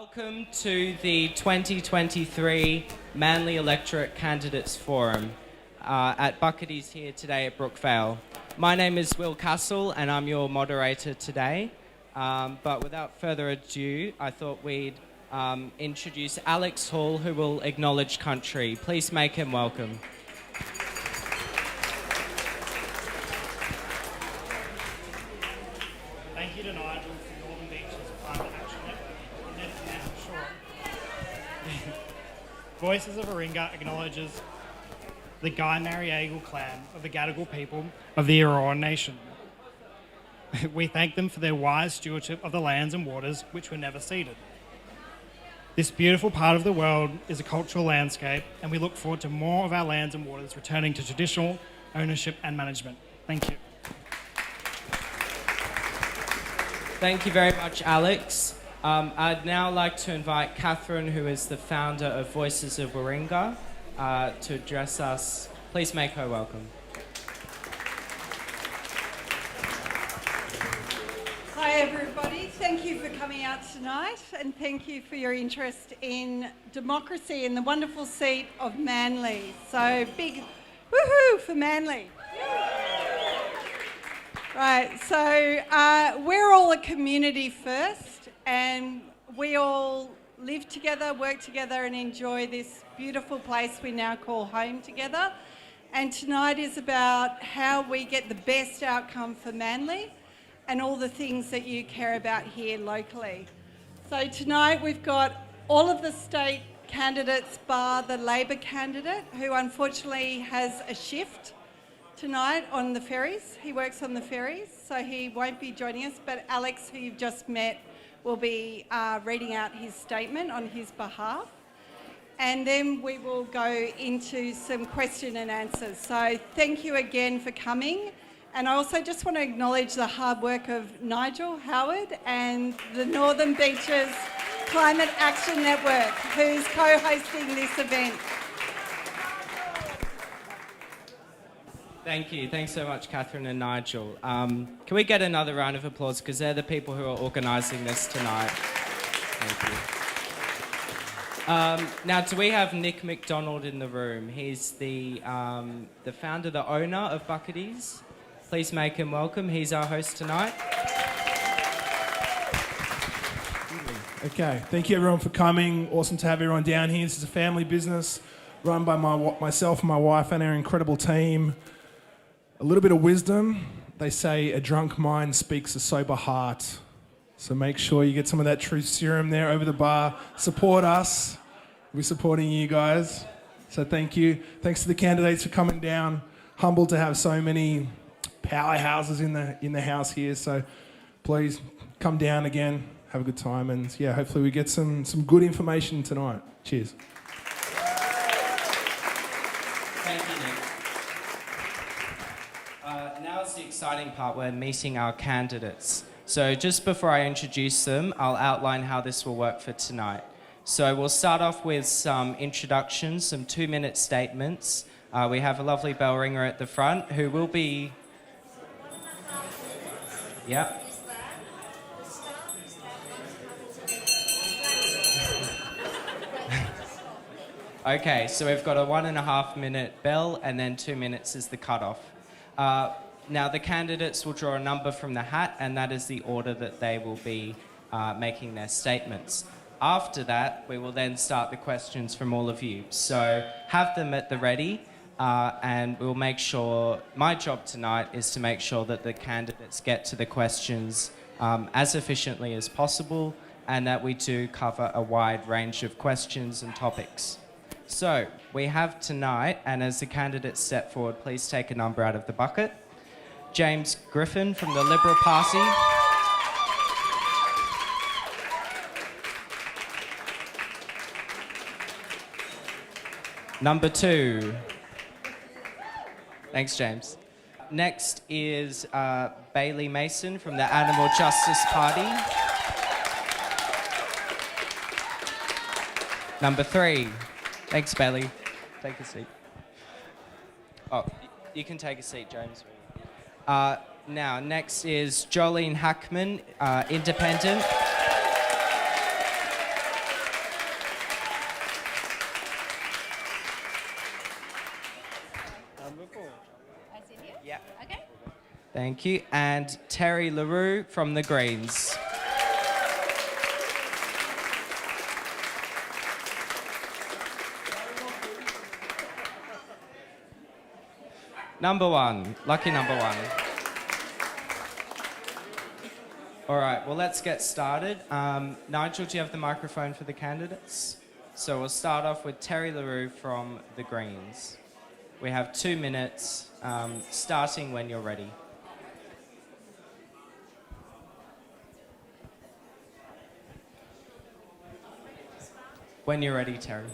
Welcome to the 2023 Manly Electorate Candidates Forum at Bucketty's here today at Brookvale. My name is Cassell and I'm your moderator today. But without further ado, I thought we'd introduce Alex Hall, who will acknowledge country. Please make him welcome. Thank you to Nigel from Northern Beaches Climate Action Network. Voices of Warringah acknowledges the Guy Marieagle clan of the Gadigal people of the Eora Nation. We thank them for their wise stewardship of the lands and waters which were never ceded. This beautiful part of the world is a cultural landscape, and we look forward to more of our lands and waters returning to traditional ownership and management. Thank you. Thank you very much, Alex. I'd now like to invite Catherine, who is the founder of Voices of Warringah, to address us. Please make her welcome. Hi everybody, thank you for coming out tonight and thank you for your interest in democracy in the wonderful seat of Manly. So big woohoo for Manly. Right, so we're all a community first and we all live together, work together and enjoy this beautiful place we now call home together. And tonight is about how we get the best outcome for Manly and all the things that you care about here locally. So tonight we've got all of the state candidates bar the Labor candidate who unfortunately has a shift tonight on the ferries. He works on the ferries, so he won't be joining us, but Alex, who you've just met, will be reading out his statement on his behalf. And then we will go into some question and answers. So thank you again for coming. And I also just want to acknowledge the hard work of Nigel, Howard, and the Northern Beaches Climate Action Network, who's co-hosting this event. Thank you. Thanks so much, Catherine and Nigel. Can we get another round of applause, because they're the people who are organising this tonight. Thank you. Now, do we have Nick McDonald in the room? He's the founder, the owner of Bucketty's. Please make him welcome. He's our host tonight. Okay, thank you everyone for coming. Awesome to have everyone down here. This is a family business run by myself and my wife and our incredible team. A little bit of wisdom. They say a drunk mind speaks a sober heart. So make sure you get some of that truth serum there over the bar. Support us. We're supporting you guys. So thank you. Thanks to the candidates for coming down. Humbled to have so many powerhouses in the house here. So please come down again. Have a good time. And yeah, hopefully we get some good information tonight. Cheers. Thank you, Nick. Now is the exciting part. We're meeting our candidates. So just before I introduce them, I'll outline how this will work for tonight. So we'll start off with some introductions, some 2-minute statements. We have a lovely bell ringer at the front who will be... Yeah. Okay, so we've got a 1.5 minute bell and then 2 minutes is the cutoff. Now the candidates will draw a number from the hat and that is the order that they will be making their statements. After that, we will then start the questions from all of you. So have them at the ready and we'll make sure, my job tonight is to make sure that the candidates get to the questions as efficiently as possible and that we do cover a wide range of questions and topics. So we have tonight, and as the candidates step forward, please take a number out of the bucket. James Griffin from the Liberal Party. Number 2. Thanks, James. Next is Bailey Mason from the Animal Justice Party. Number 3. Thanks, Bailey. Take a seat. Oh, you can take a seat, James. Now, next is Joeline Hackman, Independent. Thank you. And Terry LaRue from the Greens. Number one, lucky number one. All right, well, let's get started. Nigel, do you have the microphone for the candidates? So we'll start off with Terry LaRue from the Greens. We have 2 minutes, starting when you're ready. When you're ready, Terry.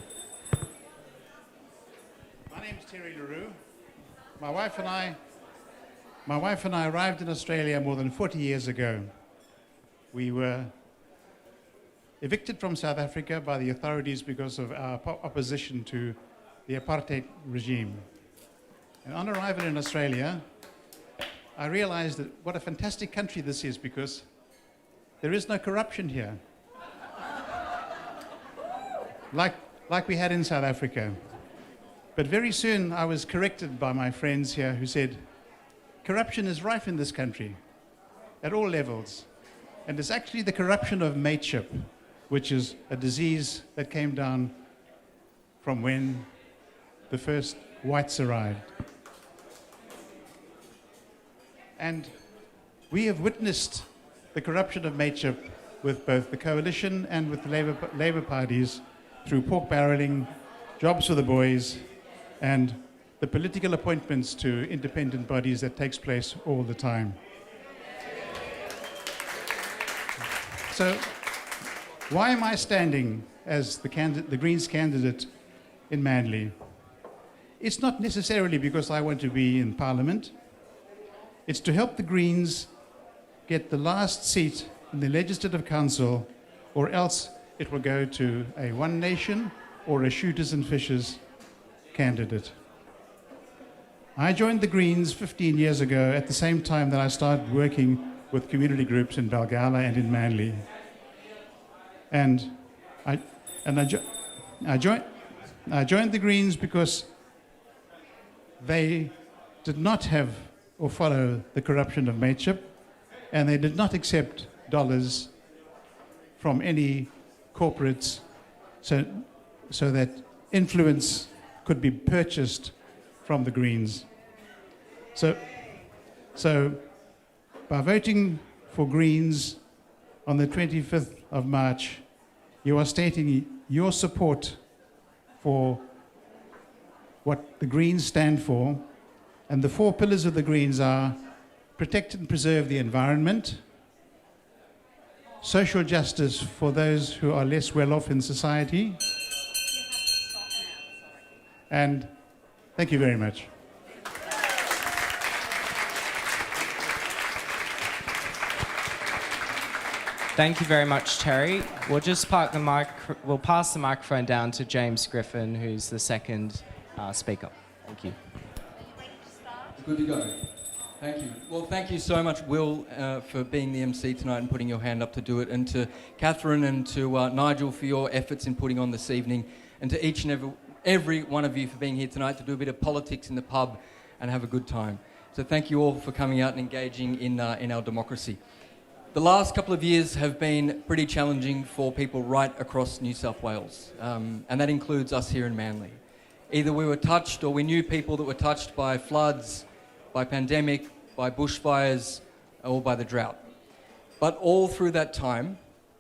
My name's Terry LaRue. My wife and I arrived in Australia more than 40 years ago. We were evicted from South Africa by the authorities because of our opposition to the apartheid regime. And on arrival in Australia, I realized that what a fantastic country this is because there is no corruption here. Like we had in South Africa. But very soon I was corrected by my friends here who said, corruption is rife in this country at all levels. And it's actually the corruption of mateship, which is a disease that came down from when the first whites arrived. And we have witnessed the corruption of mateship with both the coalition and with the Labour parties through pork barrelling, jobs for the boys, and the political appointments to independent bodies that takes place all the time. So, why am I standing as the Greens candidate in Manly? It's not necessarily because I want to be in Parliament. It's to help the Greens get the last seat in the Legislative Council, or else it will go to a One Nation or a shooters and fishers candidate. I joined the Greens 15 years ago at the same time that I started working with community groups in Balgala and in Manly. And I joined the Greens because they did not have or follow the corruption of mateship, and they did not accept dollars from any corporates so that influence could be purchased from the Greens. So by voting for Greens on the 25th of March, you are stating your support for what the Greens stand for, and the 4 pillars of the Greens are protect and preserve the environment, social justice for those who are less well off in society, and thank you very much. Thank you very much, Terry. We'll just park the we'll pass the microphone down to James Griffin, who's the second speaker. Thank you. Good to go. Thank you. Well, thank you so much, Will, for being the MC tonight and putting your hand up to do it, and to Catherine and to Nigel for your efforts in putting on this evening, and to each and every one of you for being here tonight to do a bit of politics in the pub and have a good time. So thank you all for coming out and engaging in our democracy. The last couple of years have been pretty challenging for people right across New South Wales, and that includes us here in Manly. Either we were touched or we knew people that were touched by floods, by pandemic, by bushfires, or by the drought. But all through that time,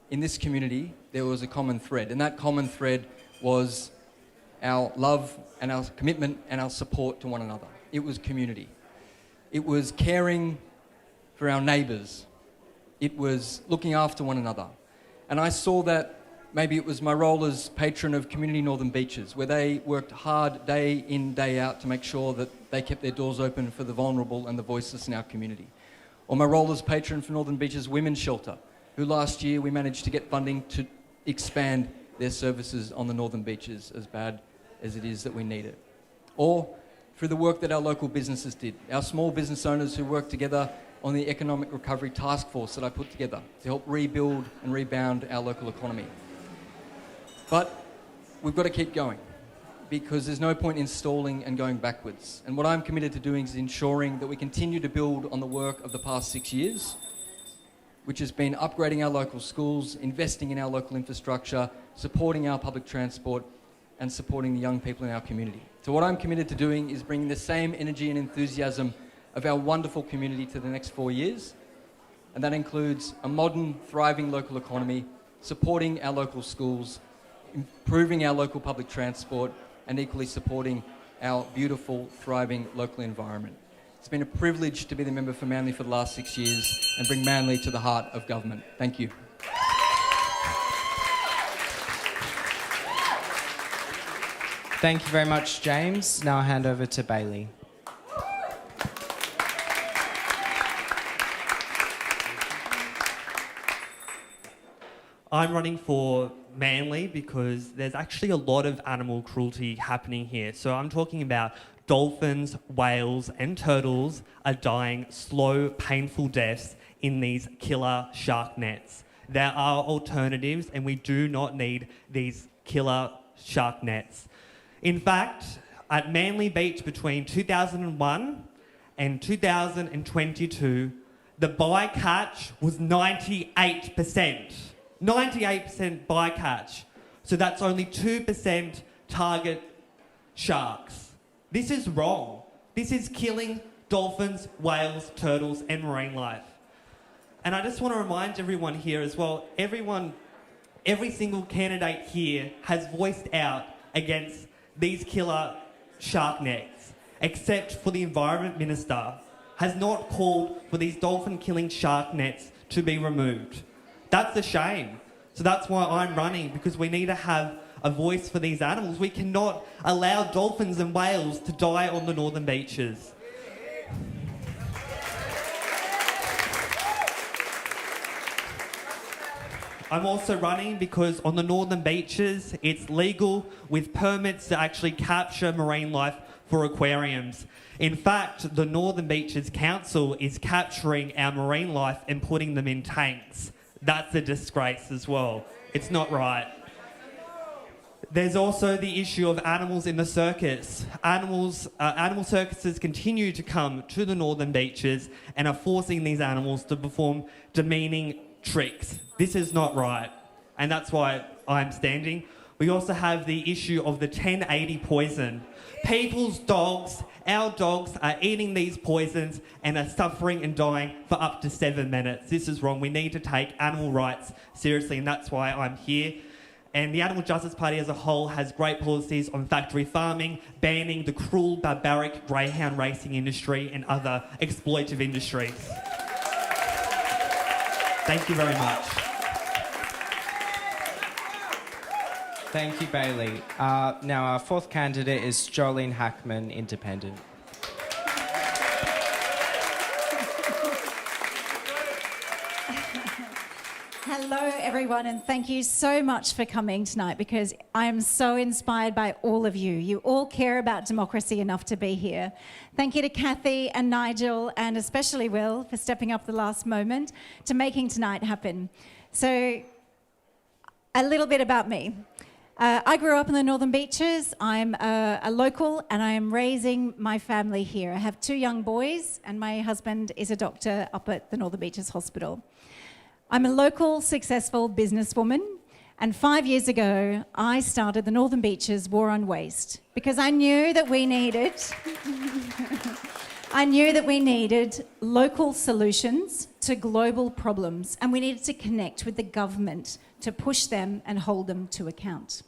in this community, there was a common thread, and that common thread was our love and our commitment and our support to one another. It was community. It was caring for our neighbours. It was looking after one another. And I saw that, maybe it was my role as patron of Community Northern Beaches, where they worked hard day in, day out to make sure that they kept their doors open for the vulnerable and the voiceless in our community. Or my role as patron for Northern Beaches Women's Shelter, who last year we managed to get funding to expand their services on the Northern Beaches, as bad as it is that we need it. Or through the work that our local businesses did, our small business owners who worked together on the Economic Recovery Task Force that I put together to help rebuild and rebound our local economy. But we've got to keep going. because there's no point in stalling and going backwards. And what I'm committed to doing is ensuring that we continue to build on the work of the past 6 years, which has been upgrading our local schools, investing in our local infrastructure, supporting our public transport, and supporting the young people in our community. So what I'm committed to doing is bringing the same energy and enthusiasm of our wonderful community to the next 4 years. And that includes a modern, thriving local economy, supporting our local schools, improving our local public transport, and equally supporting our beautiful, thriving local environment. It's been a privilege to be the member for Manly for the last 6 years and bring Manly to the heart of government. Thank you. Thank you very much, James. Now I'll hand over to Bailey. I'm running for Manly because there's actually a lot of animal cruelty happening here. So I'm talking about dolphins, whales and turtles are dying slow, painful deaths in these killer shark nets. There are alternatives and we do not need these killer shark nets. In fact, at Manly Beach between 2001 and 2022, the bycatch was 98%. 98% bycatch. So that's only 2% target sharks. This is wrong. This is killing dolphins, whales, turtles, and marine life. And I just want to remind everyone here as well, every single candidate here has voiced out against these killer shark nets, except for the Environment Minister, has not called for these dolphin-killing shark nets to be removed. That's a shame. So that's why I'm running, because we need to have a voice for these animals. We cannot allow dolphins and whales to die on the northern beaches. I'm also running because on the northern beaches, it's legal with permits to actually capture marine life for aquariums. In fact, the Northern Beaches Council is capturing our marine life and putting them in tanks. That's a disgrace as well. It's not right. There's also the issue of animals in the circus. Animal circuses continue to come to the northern beaches and are forcing these animals to perform demeaning tricks. This is not right, and that's why I'm standing. We also have the issue of the 1080 poison. People's dogs, our dogs, are eating these poisons and are suffering and dying for up to 7 minutes. This is wrong. We need to take animal rights seriously, and that's why I'm here. And the Animal Justice Party as a whole has great policies on factory farming, banning the cruel, barbaric greyhound racing industry and other exploitive industries. Thank you very much. Thank you, Bailey. Now our fourth candidate is Joeline Hackman, Independent. Hello, everyone, and thank you so much for coming tonight, because I am so inspired by all of you. You all care about democracy enough to be here. Thank you to Kathy and Nigel, and especially Will, for stepping up the last moment to making tonight happen. So, a little bit about me. I grew up in the Northern Beaches. I'm a local, and I am raising my family here. I have 2 young boys, and my husband is a doctor up at the Northern Beaches Hospital. I'm a local, successful businesswoman, and 5 years ago, I started the Northern Beaches War on Waste because I knew that we needed local solutions to global problems, and we needed to connect with the government to push them and hold them to account.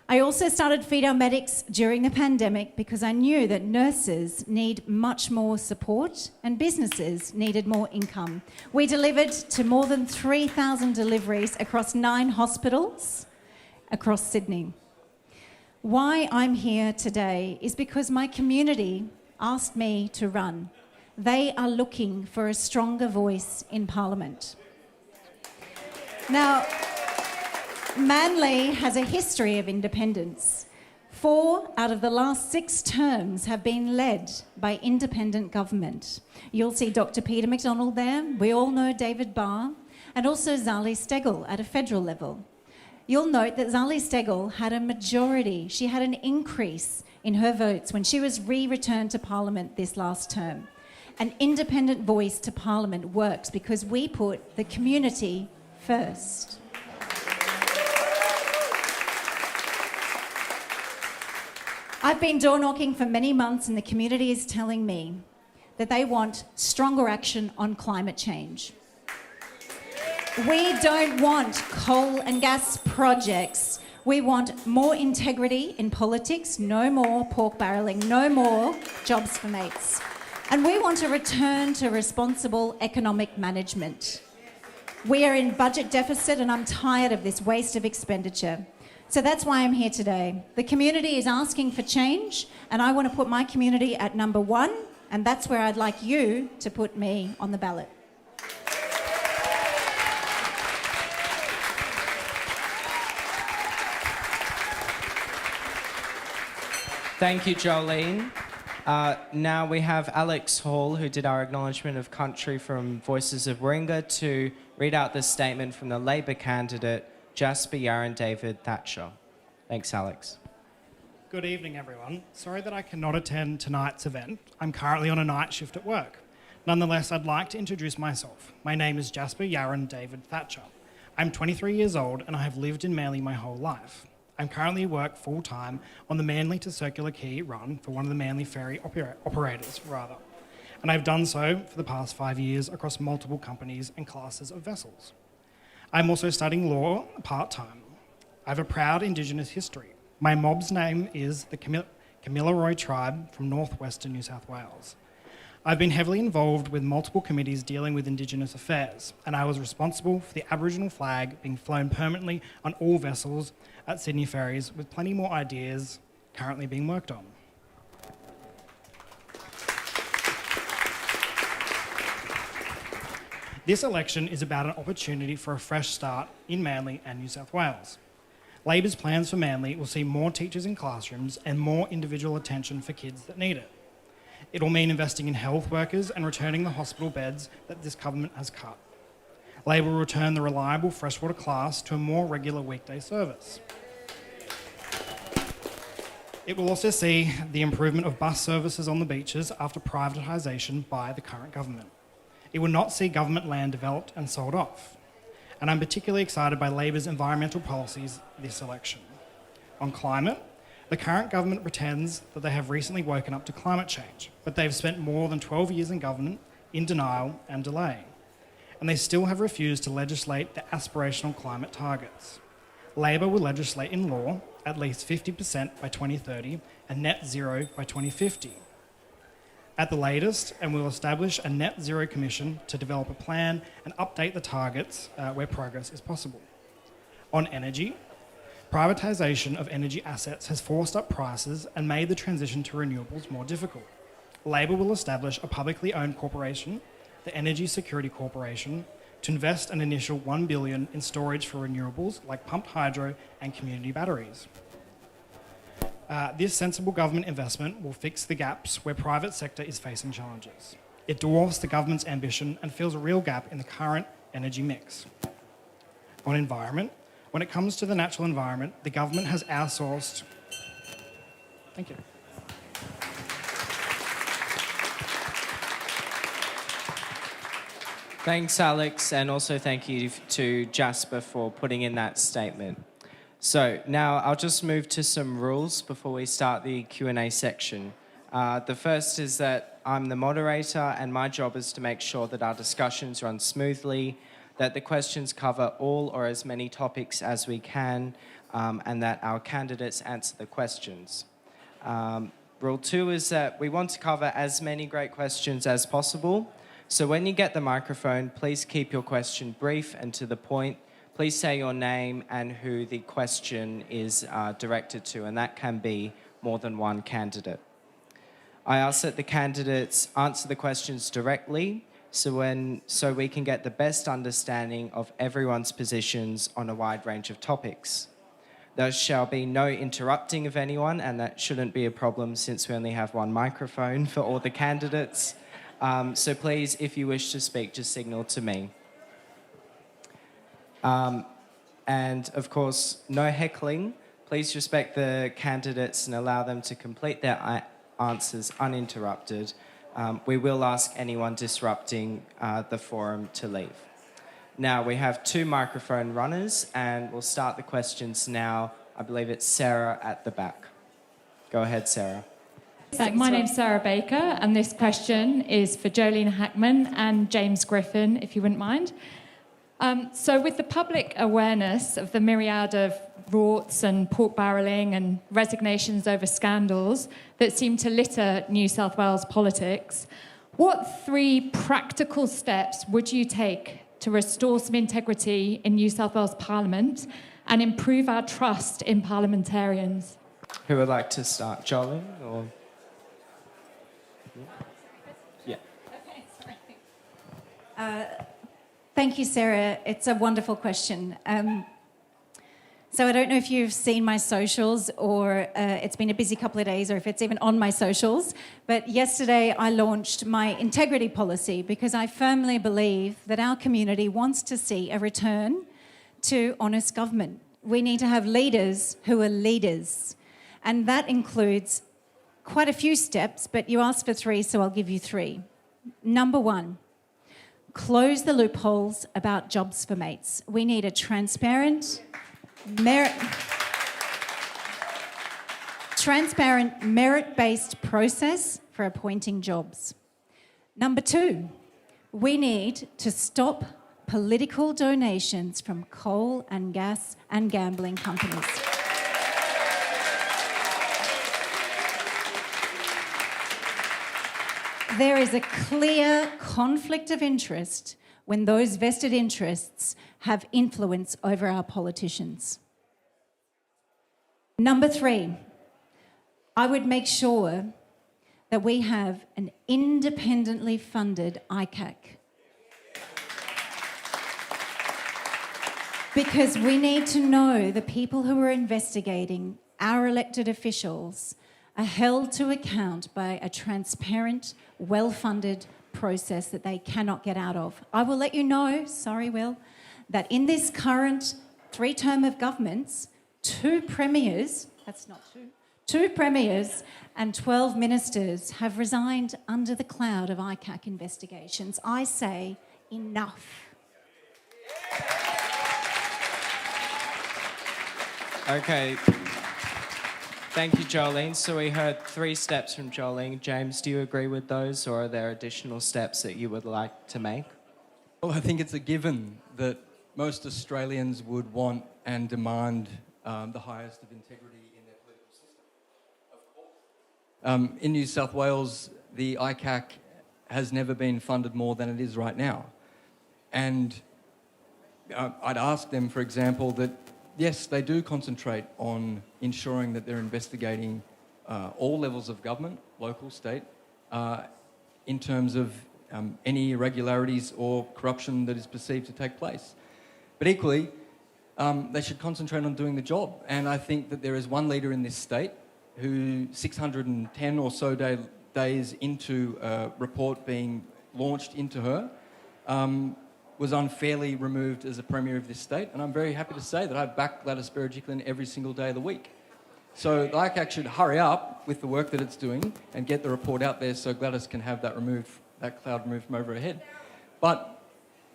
I also started Feed Our Medics during the pandemic because I knew that nurses need much more support and businesses needed more income. We delivered to more than 3,000 deliveries across 9 hospitals across Sydney. Why I'm here today is because my community asked me to run. They are looking for a stronger voice in Parliament. Now, Manly has a history of independence. 4 out of the last 6 terms have been led by independent government. You'll see Dr. Peter McDonald there. We all know David Barr, and also Zali Steggall at a federal level. You'll note that Zali Steggall had a majority. She had an increase in her votes when she was returned to Parliament this last term. An independent voice to Parliament works because we put the community first. I've been door knocking for many months and the community is telling me that they want stronger action on climate change. We don't want coal and gas projects. We want more integrity in politics, no more pork barrelling, no more jobs for mates. And we want a return to responsible economic management. We are in budget deficit and I'm tired of this waste of expenditure. So that's why I'm here today. The community is asking for change and I want to put my community at number 1, and that's where I'd like you to put me on the ballot. Thank you, Joeline. Now we have Alex Hall, who did our acknowledgement of country from Voices of Warringah, to read out the statement from the Labor candidate, Jasper Yaron David Thatcher. Thanks, Alex. Good evening, everyone. Sorry that I cannot attend tonight's event. I'm currently on a night shift at work. Nonetheless, I'd like to introduce myself. My name is Jasper Yaron David Thatcher. I'm 23 years old and I have lived in Manly my whole life. I'm currently work full-time on the Manly to Circular Quay run for one of the Manly ferry operators, and I've done so for the past 5 years across multiple companies and classes of vessels. I'm also studying law part-time. I have a proud Indigenous history. My mob's name is the Kamilaroi tribe from northwestern New South Wales. I've been heavily involved with multiple committees dealing with Indigenous affairs, and I was responsible for the Aboriginal flag being flown permanently on all vessels at Sydney ferries, with plenty more ideas currently being worked on. This election is about an opportunity for a fresh start in Manly and New South Wales. Labor's plans for Manly will see more teachers in classrooms and more individual attention for kids that need it. It will mean investing in health workers and returning the hospital beds that this government has cut. Labor will return the reliable freshwater class to a more regular weekday service. It will also see the improvement of bus services on the beaches after privatisation by the current government. It will not see government land developed and sold off. And I'm particularly excited by Labor's environmental policies this election. On climate, the current government pretends that they have recently woken up to climate change, but they've spent more than 12 years in government in denial and delay. And they still have refused to legislate the aspirational climate targets. Labor will legislate in law at least 50% by 2030 and net zero by 2050. At the latest, and we'll establish a net zero commission to develop a plan and update the targets where progress is possible. On energy, privatisation of energy assets has forced up prices and made the transition to renewables more difficult. Labor will establish a publicly owned corporation, the Energy Security Corporation, to invest an initial $1 billion in storage for renewables like pumped hydro and community batteries. This sensible government investment will fix the gaps where private sector is facing challenges. It dwarfs the government's ambition and fills a real gap in the current energy mix. On environment, when it comes to the natural environment, the government has outsourced... Thank you. Thanks, Alex, and also thank you to Jasper for putting in that statement. So now I'll just move to some rules before we start the Q&A section. The first is that I'm the moderator and my job is to make sure that our discussions run smoothly, that the questions cover all or as many topics as we can, and that our candidates answer the questions. Rule 2 is that we want to cover as many great questions as possible. So when you get the microphone, please keep your question brief and to the point. Please say your name and who the question is directed to, and that can be more than one candidate. I ask that the candidates answer the questions directly so we can get the best understanding of everyone's positions on a wide range of topics. There shall be no interrupting of anyone, and that shouldn't be a problem since we only have one microphone for all the candidates. So please, if you wish to speak, just signal to me. And of course, no heckling. Please respect the candidates and allow them to complete their answers uninterrupted. We will ask anyone disrupting the forum to leave. Now, we have 2 microphone runners, and we'll start the questions now. I believe it's Sarah at the back. Go ahead, Sarah. My name's Sarah Baker, and this question is for Joeline Hackman and James Griffin, if you wouldn't mind. So with the public awareness of the myriad of rorts and pork barrelling and resignations over scandals that seem to litter New South Wales politics, what 3 practical steps would you take to restore some integrity in New South Wales Parliament and improve our trust in parliamentarians? Who would like to start? Joeline or... Yeah. Thank you, Sarah. It's a wonderful question. So I don't know if you've seen my socials or it's been a busy couple of days or if it's even on my socials, but yesterday I launched my integrity policy because I firmly believe that our community wants to see a return to honest government. We need to have leaders who are leaders, and that includes quite a few steps, but you asked for 3, so I'll give you 3. Number 1, close the loopholes about jobs for mates. We need a transparent, merit-based process for appointing jobs. Number 2, we need to stop political donations from coal and gas and gambling companies. There is a clear conflict of interest when those vested interests have influence over our politicians. Number 3, I would make sure that we have an independently funded ICAC. Because we need to know the people who are investigating our elected officials are held to account by a transparent, well-funded process that they cannot get out of. I will let you know, sorry Will, that in this current 3-term of governments, 2 premiers, that's not 2 premiers and 12 ministers have resigned under the cloud of ICAC investigations. I say enough. Okay. Thank you, Joeline. So we heard 3 steps from Joeline. James, do you agree with those, or are there additional steps that you would like to make? Well, I think it's a given that most Australians would want and demand the highest of integrity in their political system. Of course. In New South Wales, the ICAC has never been funded more than it is right now. And I'd ask them, for example, that yes, they do concentrate on ensuring that they're investigating all levels of government, local, state, in terms of any irregularities or corruption that is perceived to take place. But equally, they should concentrate on doing the job. And I think that there is one leader in this state who 610 or so days into a report being launched into her, was unfairly removed as a Premier of this state, and I'm very happy to say that I back Gladys Berejiklian every single day of the week. So the ICAC should hurry up with the work that it's doing and get the report out there so Gladys can have that cloud removed from over her head. But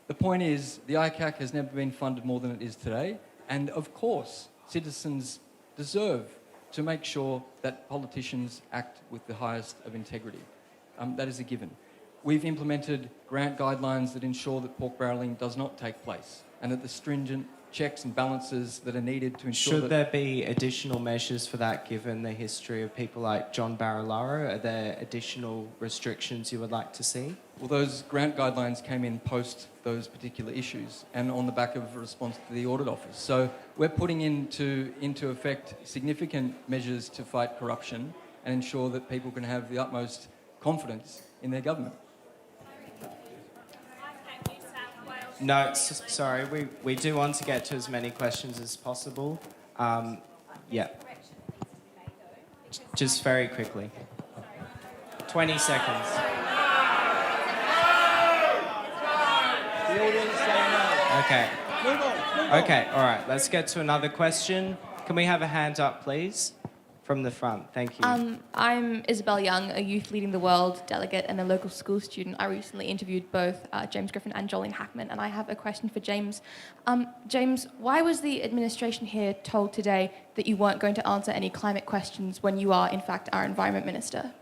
the point is, the ICAC has never been funded more than it is today, and of course, citizens deserve to make sure that politicians act with the highest of integrity. That is a given. We've implemented grant guidelines that ensure that pork barrelling does not take place and that the stringent checks and balances that are needed to ensure Should there be additional measures for that given the history of people like John Barilaro? Are there additional restrictions you would like to see? Well, those grant guidelines came in post those particular issues and on the back of a response to the Audit Office. So we're putting into effect significant measures to fight corruption and ensure that people can have the utmost confidence in their government. No, sorry, we do want to get to as many questions as possible. Yeah. Just very quickly. 20 seconds. The audience say no. Okay. Move on. Okay, all right. Let's get to another question. Can we have a hand up, please? From the front. Thank you. I'm Isabel Young, a Youth Leading the World delegate and a local school student. I recently interviewed both James Griffin and Joeline Hackman, and I have a question for James. James, why was the administration here told today that you weren't going to answer any climate questions when you are, in fact, our Environment Minister?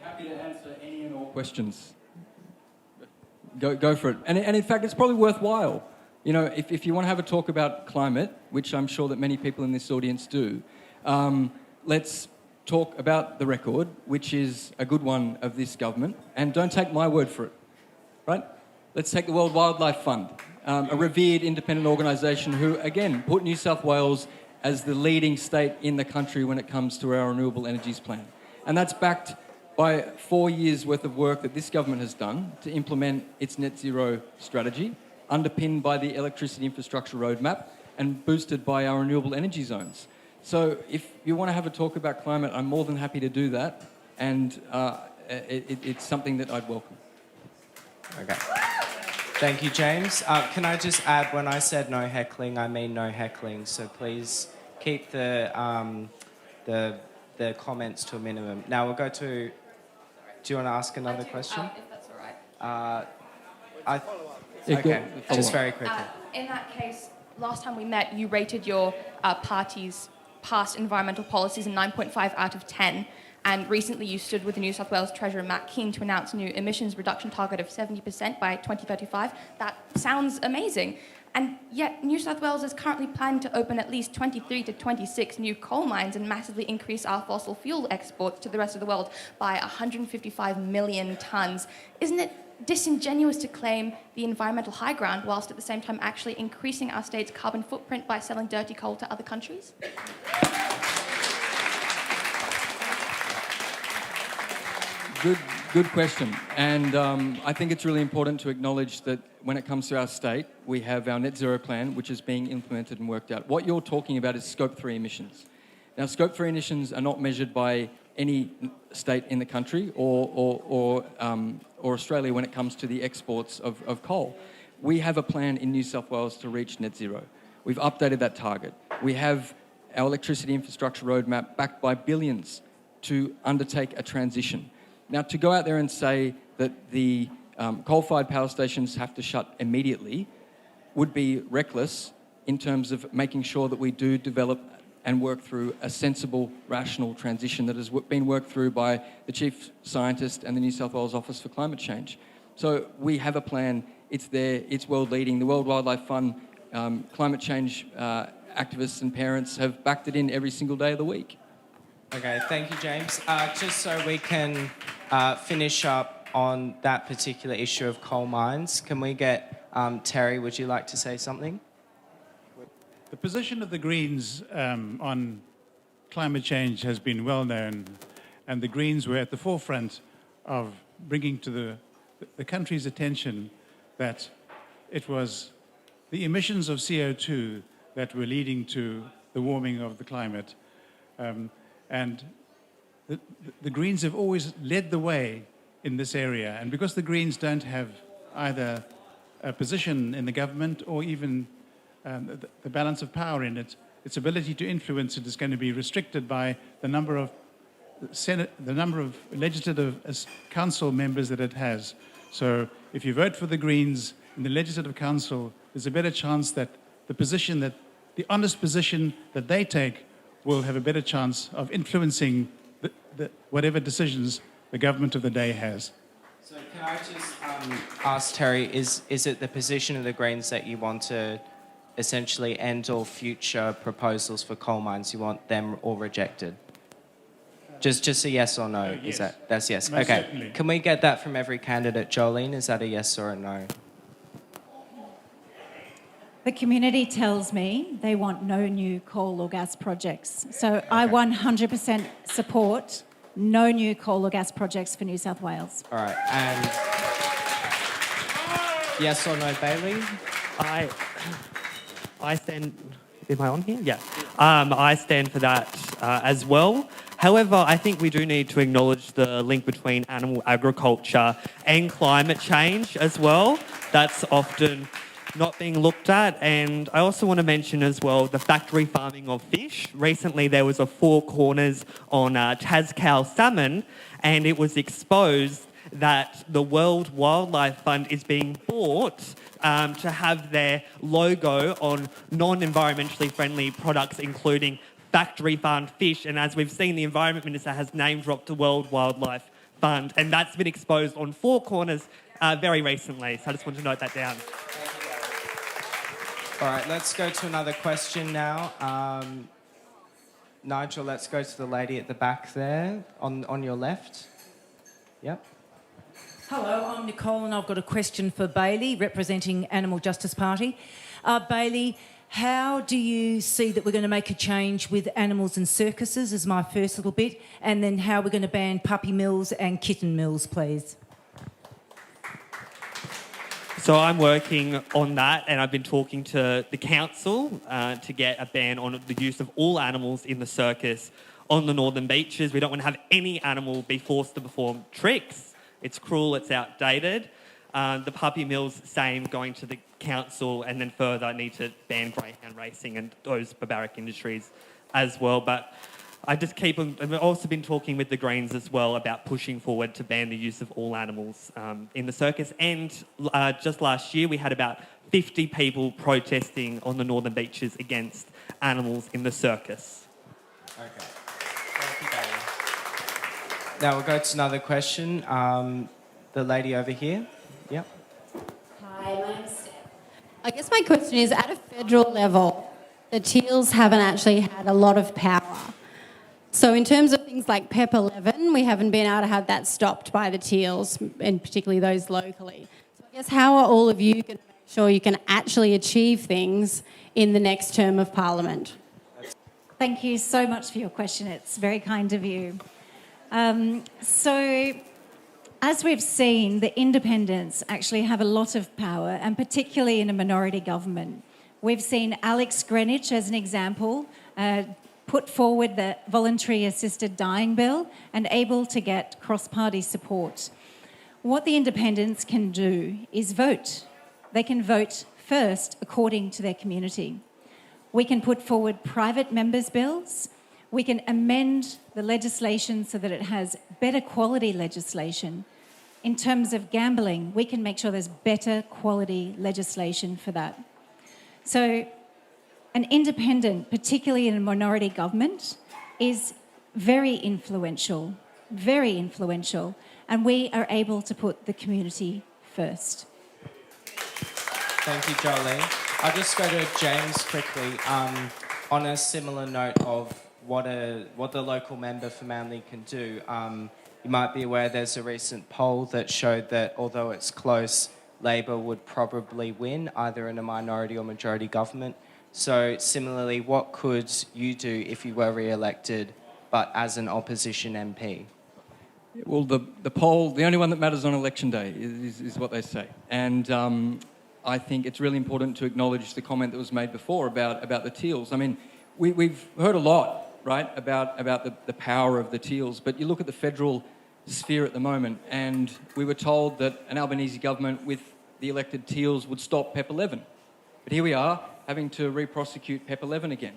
Happy to answer any and all questions. Go for it. And in fact, it's probably worthwhile. You know, if you want to have a talk about climate, which I'm sure that many people in this audience do, let's talk about the record, which is a good one of this government. And don't take my word for it, right? Let's take the World Wildlife Fund, a revered independent organisation who, again, put New South Wales as the leading state in the country when it comes to our renewable energies plan. And that's backed by 4 years' worth of work that this government has done to implement its net zero strategy, underpinned by the electricity infrastructure roadmap and boosted by our renewable energy zones. So if you want to have a talk about climate, I'm more than happy to do that, and it's something that I'd welcome. Okay. Thank you, James. Can I just add, when I said no heckling, I mean no heckling, so please keep the comments to a minimum. Now we'll go to... Do you want to ask another question? If that's all right. Okay, just very quickly. In that case, last time we met, you rated your party's past environmental policies a 9.5 out of 10. And recently you stood with the New South Wales Treasurer Matt Keane to announce a new emissions reduction target of 70% by 2035. That sounds amazing. And yet New South Wales is currently planning to open at least 23 to 26 new coal mines and massively increase our fossil fuel exports to the rest of the world by 155 million tonnes. Isn't it disingenuous to claim the environmental high ground whilst at the same time actually increasing our state's carbon footprint by selling dirty coal to other countries? Good question. And I think it's really important to acknowledge that when it comes to our state, we have our net zero plan, which is being implemented and worked out. What you're talking about is Scope 3 emissions. Now, Scope 3 emissions are not measured by any state in the country or Australia when it comes to the exports of coal. We have a plan in New South Wales to reach net zero. We've updated that target. We have our electricity infrastructure roadmap backed by billions to undertake a transition. Now, to go out there and say that the coal-fired power stations have to shut immediately would be reckless in terms of making sure that we do develop and work through a sensible, rational transition that has been worked through by the Chief Scientist and the New South Wales Office for Climate Change. So we have a plan. It's there. It's world-leading. The World Wildlife Fund, climate change activists and parents have backed it in every single day of the week. Okay, thank you, James. Just so we can finish up on that particular issue of coal mines, can we get Terry, would you like to say something? The position of the Greens on climate change has been well known, and the Greens were at the forefront of bringing to the country's attention that it was the emissions of CO2 that were leading to the warming of the climate. And the Greens have always led the way in this area. And because the Greens don't have either a position in the government or even the balance of power in it, its ability to influence it is going to be restricted by the number of legislative council members that it has. So if you vote for the Greens in the Legislative Council, there's a better chance that the honest position that they take will have a better chance of influencing whatever decisions the government of the day has. So can I just ask Terry, is it the position of the Greens that you want to essentially end all future proposals for coal mines? You want them all rejected? Just a yes or no? Yes. That's yes. Most okay. certainly. Can we get that from every candidate? Joeline, is that a yes or a no? The community tells me they want no new coal or gas projects. So I 100% support no new coal or gas projects for New South Wales. All right. And yes or no, Bailey? I stand... Am I on here? Yeah. I stand for that as well. However, I think we do need to acknowledge the link between animal agriculture and climate change as well. That's often not being looked at. And I also want to mention as well the factory farming of fish. Recently there was a Four Corners on Tascal salmon, and it was exposed that the World Wildlife Fund is being bought to have their logo on non-environmentally friendly products, including factory farmed fish. And as we've seen, the Environment Minister has name-dropped the World Wildlife Fund, and that's been exposed on Four Corners very recently. So I just want to note that down. All right, let's go to another question now. Nigel, let's go to the lady at the back there, on your left. Yep. Hello, I'm Nicole and I've got a question for Bailey, representing Animal Justice Party. Bailey, how do you see that we're going to make a change with animals and circuses is my first little bit, and then how we're going to ban puppy mills and kitten mills, please? So I'm working on that, and I've been talking to the council to get a ban on the use of all animals in the circus on the northern beaches. We don't want to have any animal be forced to perform tricks. It's cruel, it's outdated. The puppy mills, same, going to the council, and then further need to ban greyhound racing and those barbaric industries as well. But I just keep on. I've also been talking with the Greens as well about pushing forward to ban the use of all animals in the circus. And just last year, we had about 50 people protesting on the northern beaches against animals in the circus. Okay. Thank you, Bailey. Now we'll go to another question. The lady over here. Yep. Hi, my name's Steph. I guess my question is, at a federal level, the Teals haven't actually had a lot of power. So in terms of things like PEP 11, we haven't been able to have that stopped by the Teals, and particularly those locally. So I guess how are all of you going to make sure you can actually achieve things in the next term of Parliament? Thank you so much for your question. It's very kind of you. So, as we've seen, the independents actually have a lot of power, and particularly in a minority government. We've seen Alex Greenwich, as an example, put forward the voluntary assisted dying bill and able to get cross-party support. What the independents can do is vote. They can vote first according to their community. We can put forward private members' bills. We can amend the legislation so that it has better quality legislation. In terms of gambling, we can make sure there's better quality legislation for that. So an independent, particularly in a minority government, is very influential, and we are able to put the community first. Thank you, Joeline. I'll just go to James quickly. On a similar note of what the local member for Manly can do, you might be aware there's a recent poll that showed that although it's close, Labor would probably win, either in a minority or majority government. So similarly, what could you do if you were re-elected, but as an opposition MP? Well, the poll, the only one that matters on election day is what they say. And I think it's really important to acknowledge the comment that was made before about the Teals. I mean, we've heard a lot, right, about the power of the Teals, but you look at the federal sphere at the moment, and we were told that an Albanese government with the elected Teals would stop PEP 11. But here we are, having to re-prosecute PEP 11 again.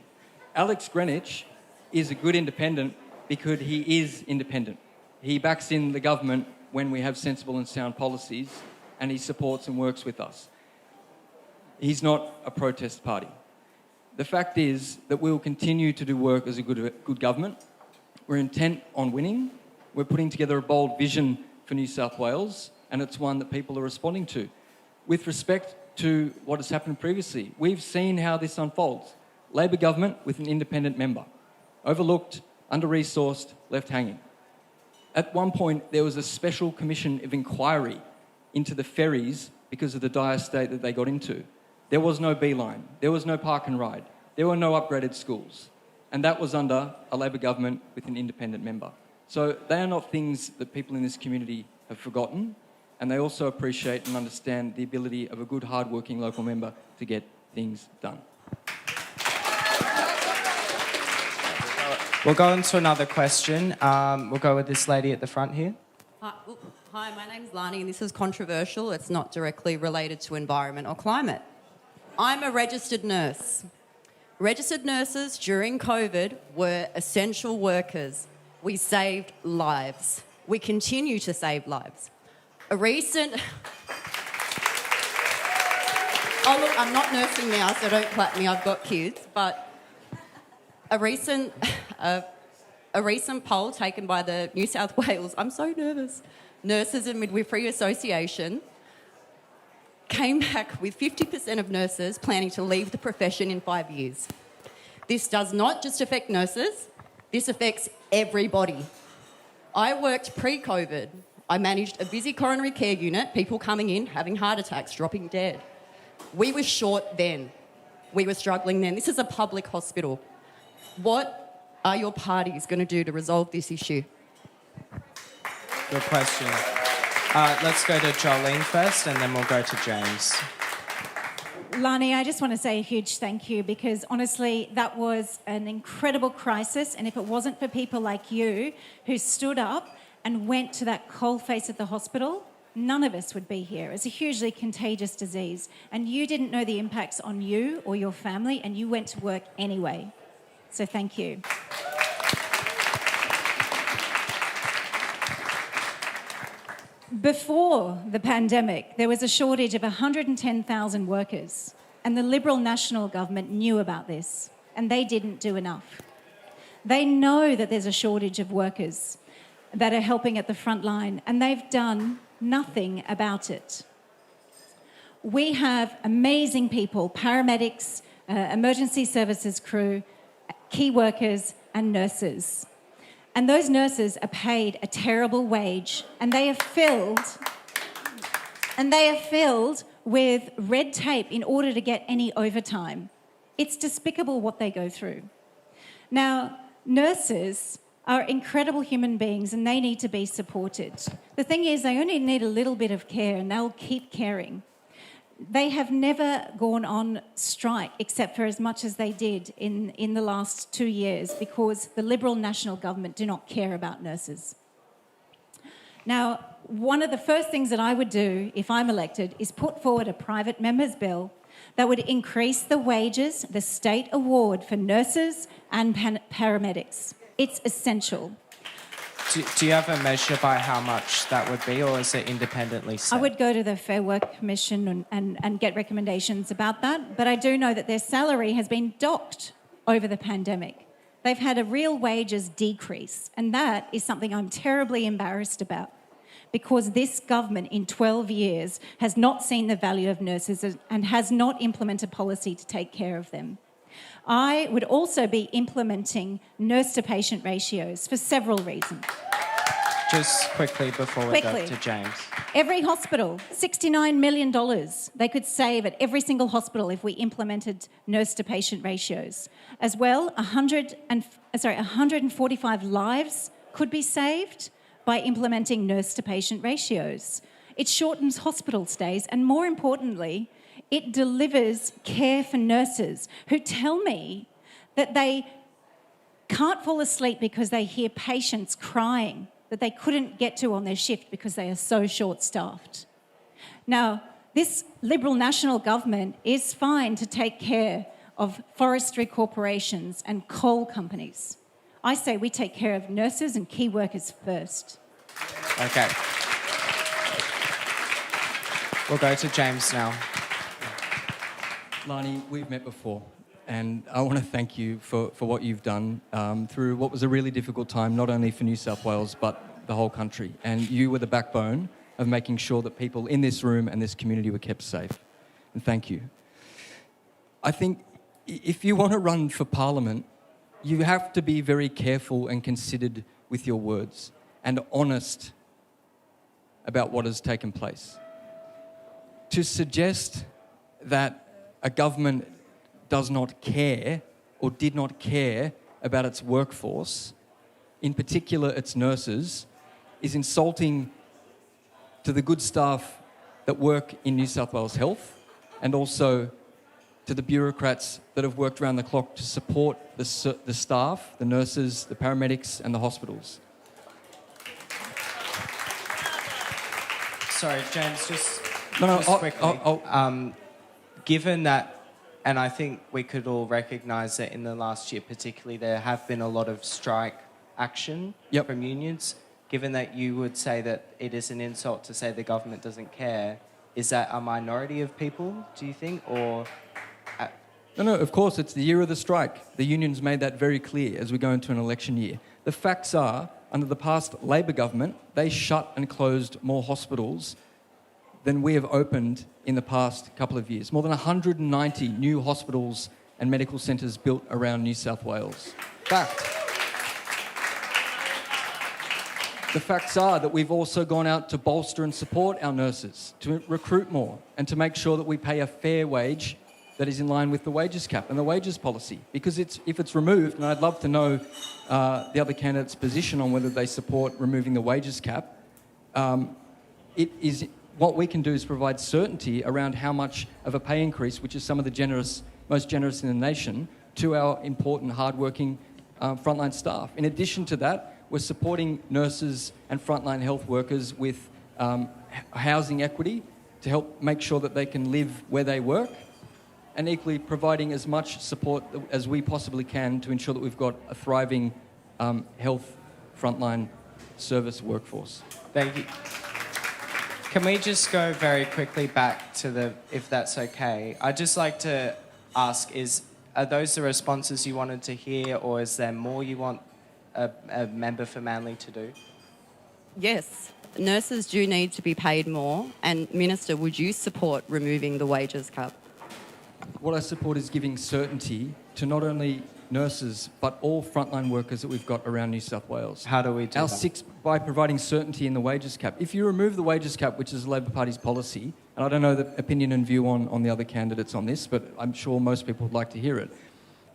Alex Greenwich is a good independent because he is independent. He backs in the government when we have sensible and sound policies, and he supports and works with us. He's not a protest party. The fact is that we will continue to do work as a good government. We're intent on winning. We're putting together a bold vision for New South Wales, and it's one that people are responding to. With respect to what has happened previously, we've seen how this unfolds. Labor government with an independent member. Overlooked, under-resourced, left hanging. At one point, there was a special commission of inquiry into the ferries because of the dire state that they got into. There was no beeline. There was no park and ride. There were no upgraded schools. And that was under a Labor government with an independent member. So they are not things that people in this community have forgotten, and they also appreciate and understand the ability of a good, hard-working local member to get things done. We'll go on to another question. We'll go with this lady at the front here. Hi, my name's Lani, and this is controversial. It's not directly related to environment or climate. I'm a registered nurse. Registered nurses during COVID were essential workers. We saved lives. We continue to save lives. A recent... Oh, look, I'm not nursing now, so don't clap me. I've got kids. But a recent poll taken by the New South Wales... I'm so nervous. Nurses and Midwifery Association came back with 50% of nurses planning to leave the profession in 5 years. This does not just affect nurses, this affects everybody. I worked pre-COVID. I managed a busy coronary care unit, people coming in, having heart attacks, dropping dead. We were short then. We were struggling then. This is a public hospital. What are your parties going to do to resolve this issue? Good question. Let's go to Joeline first, and then we'll go to James. Lani, I just want to say a huge thank you, because honestly, that was an incredible crisis, and if it wasn't for people like you who stood up and went to that coalface at the hospital, none of us would be here. It's a hugely contagious disease, and you didn't know the impacts on you or your family, and you went to work anyway. So thank you. Before the pandemic, there was a shortage of 110,000 workers, and the Liberal National Government knew about this, and they didn't do enough. They know that there's a shortage of workers that are helping at the front line, and they've done nothing about it. We have amazing people, paramedics, emergency services crew, key workers, and nurses. And those nurses are paid a terrible wage, and they are filled with red tape in order to get any overtime. It's despicable what they go through. Now, nurses are incredible human beings, and they need to be supported. The thing is, they only need a little bit of care, and they'll keep caring. They have never gone on strike, except for as much as they did in the last 2 years, because the Liberal National Government do not care about nurses. Now, one of the first things that I would do if I'm elected is put forward a private member's bill that would increase the wages, the state award for nurses and paramedics. It's essential. Do you have a measure by how much that would be, or is it independently set? I would go to the Fair Work Commission and get recommendations about that, but I do know that their salary has been docked over the pandemic. They've had a real wages decrease, and that is something I'm terribly embarrassed about, because this government in 12 years has not seen the value of nurses and has not implemented policy to take care of them. I would also be implementing nurse-to-patient ratios for several reasons. Just quickly before we go to James. Every hospital, $69 million they could save at every single hospital if we implemented nurse-to-patient ratios. As well, 145 lives could be saved by implementing nurse-to-patient ratios. It shortens hospital stays, and more importantly, it delivers care for nurses who tell me that they can't fall asleep because they hear patients crying that they couldn't get to on their shift because they are so short-staffed. Now, this Liberal National Government is fine to take care of forestry corporations and coal companies. I say we take care of nurses and key workers first. Okay. We'll go to James now. Lani, we've met before, and I want to thank you for what you've done through what was a really difficult time, not only for New South Wales, but the whole country. And you were the backbone of making sure that people in this room and this community were kept safe. And thank you. I think if you want to run for Parliament, you have to be very careful and considered with your words and honest about what has taken place. To suggest that a government does not care or did not care about its workforce, in particular its nurses, is insulting to the good staff that work in New South Wales Health and also to the bureaucrats that have worked around the clock to support the staff, the nurses, the paramedics and the hospitals. Sorry, James, just I'll- quickly. Given that, and I think we could all recognise that in the last year particularly there have been a lot of strike action from unions, given that you would say that it is an insult to say the government doesn't care, is that a minority of people, do you think, or... No, of course, it's the year of the strike. The unions made that very clear as we go into an election year. The facts are, under the past Labor government, they shut and closed more hospitals than we have opened in the past couple of years. More than 190 new hospitals and medical centres built around New South Wales. Fact. The facts are that we've also gone out to bolster and support our nurses, to recruit more, and to make sure that we pay a fair wage that is in line with the wages cap and the wages policy. Because if it's removed, and I'd love to know the other candidates' position on whether they support removing the wages cap, what we can do is provide certainty around how much of a pay increase, which is some of the most generous in the nation, to our important, hardworking frontline staff. In addition to that, we're supporting nurses and frontline health workers with housing equity to help make sure that they can live where they work, and equally providing as much support as we possibly can to ensure that we've got a thriving health frontline service workforce. Thank you. Can we just go very quickly back to if that's okay? I'd just like to ask, are those the responses you wanted to hear, or is there more you want a member for Manly to do? Yes, nurses do need to be paid more. And Minister, would you support removing the wages cap? What I support is giving certainty to not only nurses, but all frontline workers that we've got around New South Wales. How do we do that? By providing certainty in the wages cap. If you remove the wages cap, which is the Labor Party's policy, and I don't know the opinion and view on the other candidates on this, but I'm sure most people would like to hear it,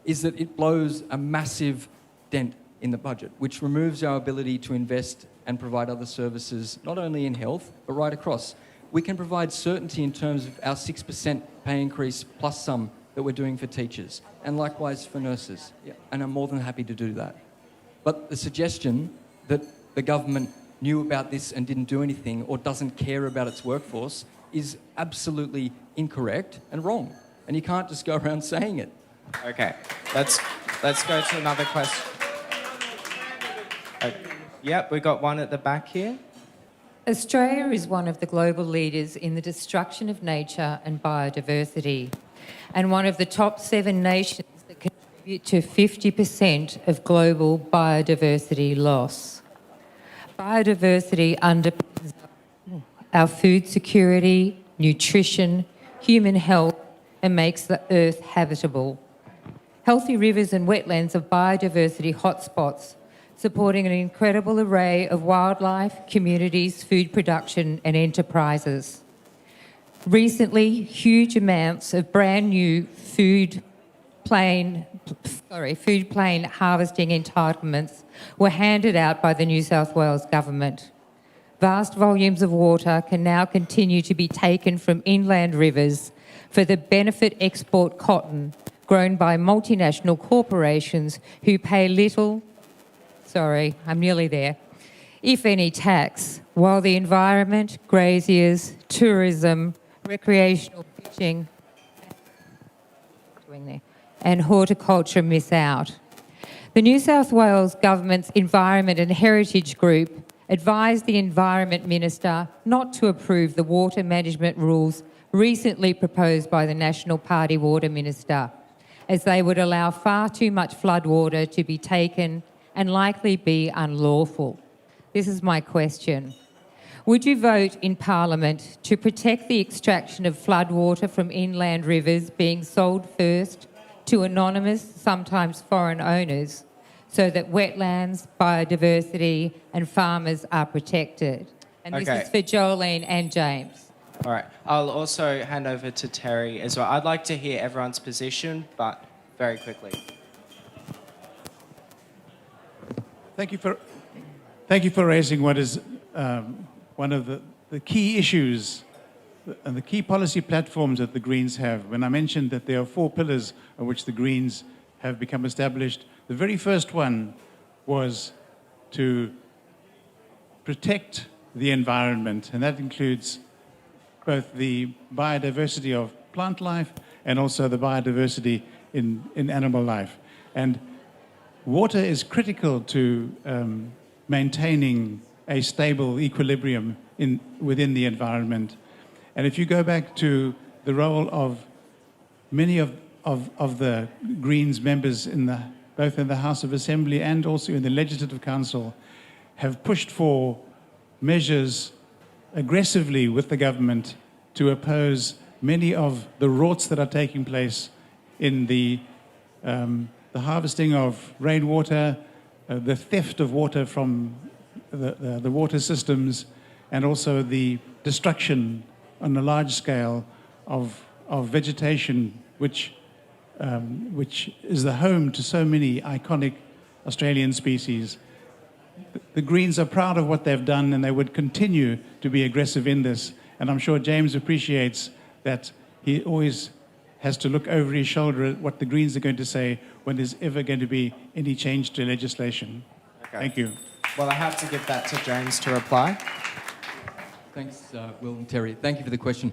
is that it blows a massive dent in the budget, which removes our ability to invest and provide other services, not only in health, but right across. We can provide certainty in terms of our 6% pay increase plus some that we're doing for teachers, and likewise for nurses. And I'm more than happy to do that. But the suggestion that the government knew about this and didn't do anything, or doesn't care about its workforce, is absolutely incorrect and wrong. And you can't just go around saying it. Okay, let's go to another question. Yep, we got one at the back here. Australia is one of the global leaders in the destruction of nature and biodiversity, and one of the top 7 nations that contribute to 50% of global biodiversity loss. Biodiversity underpins our food security, nutrition, human health, and makes the earth habitable. Healthy rivers and wetlands are biodiversity hotspots, supporting an incredible array of wildlife, communities, food production and enterprises. Recently, huge amounts of brand new food plain harvesting entitlements were handed out by the New South Wales government. Vast volumes of water can now continue to be taken from inland rivers for the benefit export cotton grown by multinational corporations who pay little, if any tax, while the environment, graziers, tourism, recreational fishing and horticulture miss out. The New South Wales Government's Environment and Heritage Group advised the Environment Minister not to approve the water management rules recently proposed by the National Party Water Minister, as they would allow far too much floodwater to be taken and likely be unlawful. This is my question. Would you vote in Parliament to protect the extraction of floodwater from inland rivers being sold first to anonymous, sometimes foreign owners, so that wetlands, biodiversity and farmers are protected? And this is for Joeline and James. All right. I'll also hand over to Terry as well. I'd like to hear everyone's position, but very quickly. Thank you for raising what is one of the key issues the key policy platforms that the Greens have, when I mentioned that there are 4 pillars of which the Greens have become established, the very first one was to protect the environment, and that includes both the biodiversity of plant life and also the biodiversity in animal life. And water is critical to maintaining a stable equilibrium within the environment. And if you go back to the role of many of the Greens members both in the House of Assembly and also in the Legislative Council, have pushed for measures aggressively with the government to oppose many of the rorts that are taking place in the harvesting of rainwater, the theft of water from the water systems, and also the destruction on a large scale of vegetation, which is the home to so many iconic Australian species. The Greens are proud of what they've done, and they would continue to be aggressive in this. And I'm sure James appreciates that he always has to look over his shoulder at what the Greens are going to say when there's ever going to be any change to legislation. Okay. Thank you. Well, I have to give that to James to reply. Thanks, Will and Terry. Thank you for the question.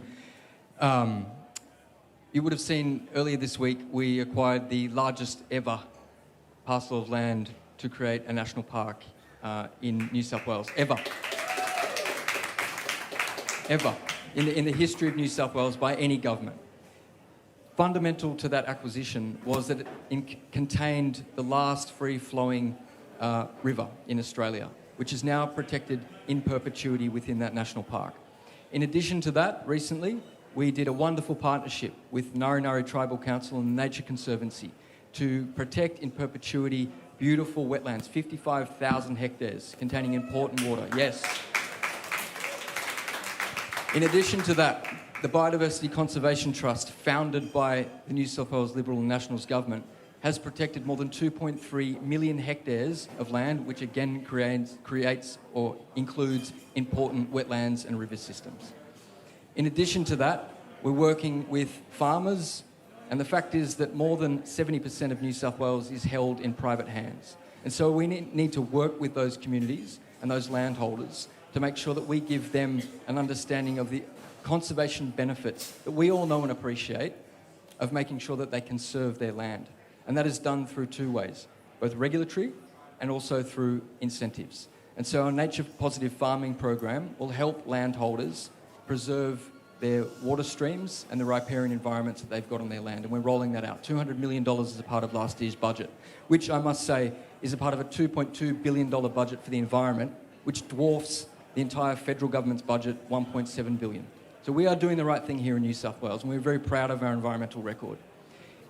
You would have seen earlier this week we acquired the largest ever parcel of land to create a national park in New South Wales, ever. Ever. In the history of New South Wales by any government. Fundamental to that acquisition was that it contained the last free-flowing river in Australia, which is now protected in perpetuity within that national park. In addition to that, recently, we did a wonderful partnership with Nari Tribal Council and the Nature Conservancy to protect in perpetuity beautiful wetlands, 55,000 hectares containing important water, yes. In addition to that, the Biodiversity Conservation Trust, founded by the New South Wales Liberal and Nationals government, has protected more than 2.3 million hectares of land, which again creates or includes important wetlands and river systems. In addition to that, we're working with farmers, and the fact is that more than 70% of New South Wales is held in private hands. And so we need to work with those communities and those landholders to make sure that we give them an understanding of the conservation benefits that we all know and appreciate of making sure that they conserve their land. And that is done through 2 ways, both regulatory and also through incentives. And so our Nature Positive Farming program will help landholders preserve their water streams and the riparian environments that they've got on their land. And we're rolling that out. $200 million as a part of last year's budget, which I must say is a part of a $2.2 billion budget for the environment, which dwarfs the entire federal government's budget, $1.7 billion. So we are doing the right thing here in New South Wales, and we're very proud of our environmental record.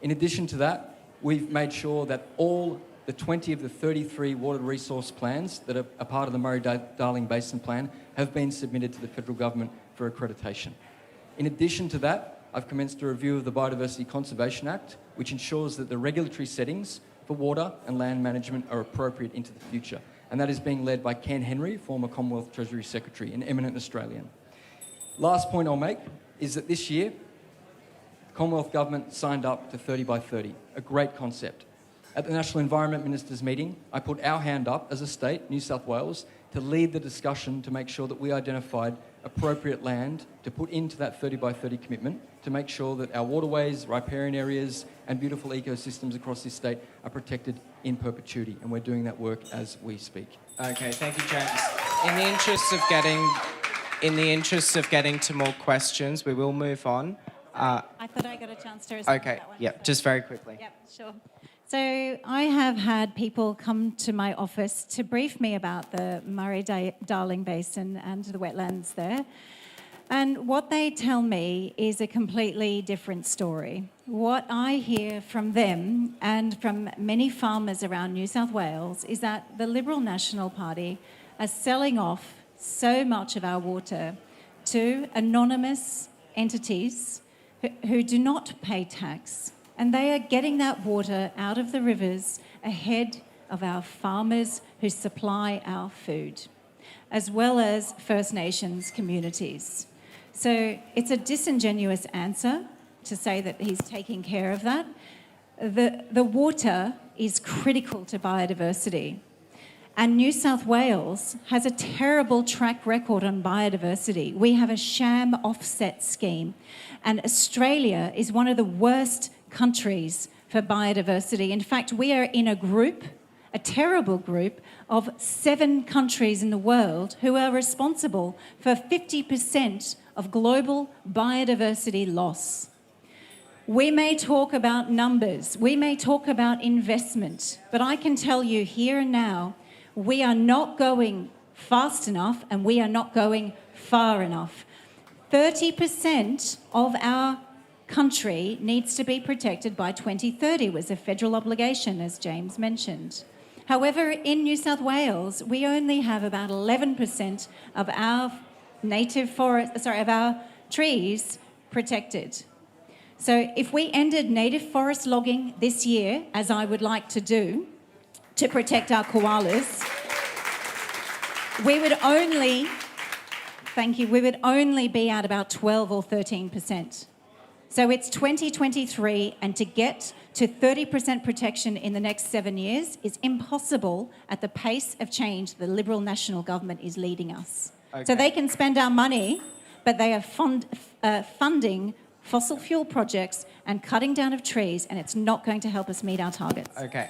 In addition to that, we've made sure that all the 20 of the 33 water resource plans that are a part of the Murray-Darling Basin Plan have been submitted to the federal government for accreditation. In addition to that, I've commenced a review of the Biodiversity Conservation Act, which ensures that the regulatory settings for water and land management are appropriate into the future. And that is being led by Ken Henry, former Commonwealth Treasury Secretary, an eminent Australian. Last point I'll make is that this year, the Commonwealth Government signed up to 30 by 30, a great concept. At the National Environment Ministers meeting, I put our hand up as a state, New South Wales, to lead the discussion to make sure that we identified appropriate land to put into that 30 by 30 commitment to make sure that our waterways, riparian areas and beautiful ecosystems across this state are protected in perpetuity. And we're doing that work as we speak. Okay, thank you, James. In the interest of getting to more questions, we will move on. I thought I got a chance to respond to that one. Yeah, just very quickly. Yep, sure. So I have had people come to my office to brief me about the Murray-Darling Basin and the wetlands there. And what they tell me is a completely different story. What I hear from them and from many farmers around New South Wales is that the Liberal National Party are selling off so much of our water to anonymous entities who do not pay tax. And they are getting that water out of the rivers ahead of our farmers who supply our food, as well as First Nations communities. So it's a disingenuous answer to say that he's taking care of that. The water is critical to biodiversity. And New South Wales has a terrible track record on biodiversity. We have a sham offset scheme. And Australia is one of the worst countries for biodiversity. In fact, we are in a group, a terrible group, of 7 countries in the world who are responsible for 50% of global biodiversity loss. We may talk about numbers, we may talk about investment, but I can tell you here and now, we are not going fast enough and we are not going far enough. 30% of our country needs to be protected by 2030, was a federal obligation, as James mentioned. However, in New South Wales, we only have about 11% of our of our trees protected. So if we ended native forest logging this year, as I would like to do, to protect our koalas, we would only be at about 12 or 13%. So it's 2023, and to get to 30% protection in the next 7 years is impossible at the pace of change the Liberal National Government is leading us. Okay. So they can spend our money, but they are funding fossil fuel projects and cutting down of trees, and it's not going to help us meet our targets. Okay.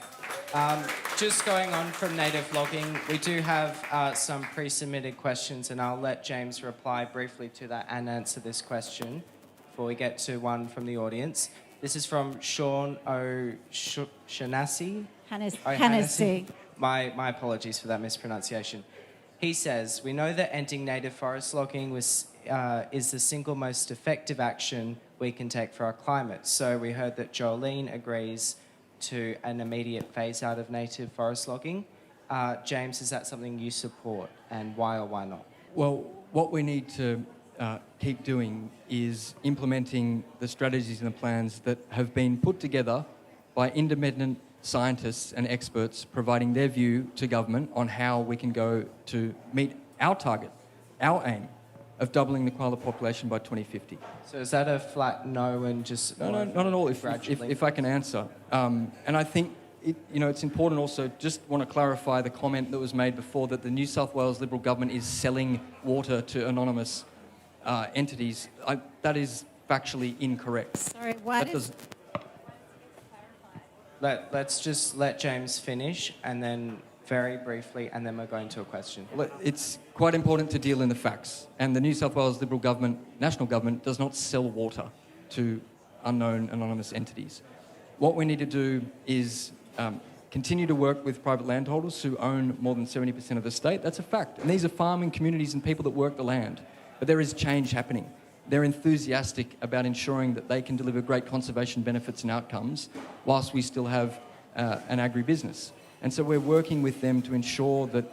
Just going on from native logging, we do have some pre-submitted questions, and I'll let James reply briefly to that and answer this question before we get to one from the audience. This is from Sean O'Shanassi. Hannessy. My apologies for that mispronunciation. He says, we know that ending native forest logging is the single most effective action we can take for our climate. So we heard that Joeline agrees to an immediate phase out of native forest logging. James, is that something you support, and why or why not? Well, what we need to keep doing is implementing the strategies and the plans that have been put together by independent scientists and experts providing their view to government on how we can go to meet our target, our aim of doubling the koala population by 2050. So is that a flat no and just... No, not at all, if I can answer. And I think it's important also, just want to clarify the comment that was made before that the New South Wales Liberal Government is selling water to anonymous entities. That is factually incorrect. Sorry, what is... Let's just let James finish, and then very briefly, and then we're going to a question. Well, it's quite important to deal in the facts, and the New South Wales Liberal Government, national government, does not sell water to unknown anonymous entities. What we need to do is continue to work with private landholders who own more than 70% of the state. That's a fact, and these are farming communities and people that work the land. But there is change happening. They're enthusiastic about ensuring that they can deliver great conservation benefits and outcomes whilst we still have an agribusiness. And so we're working with them to ensure that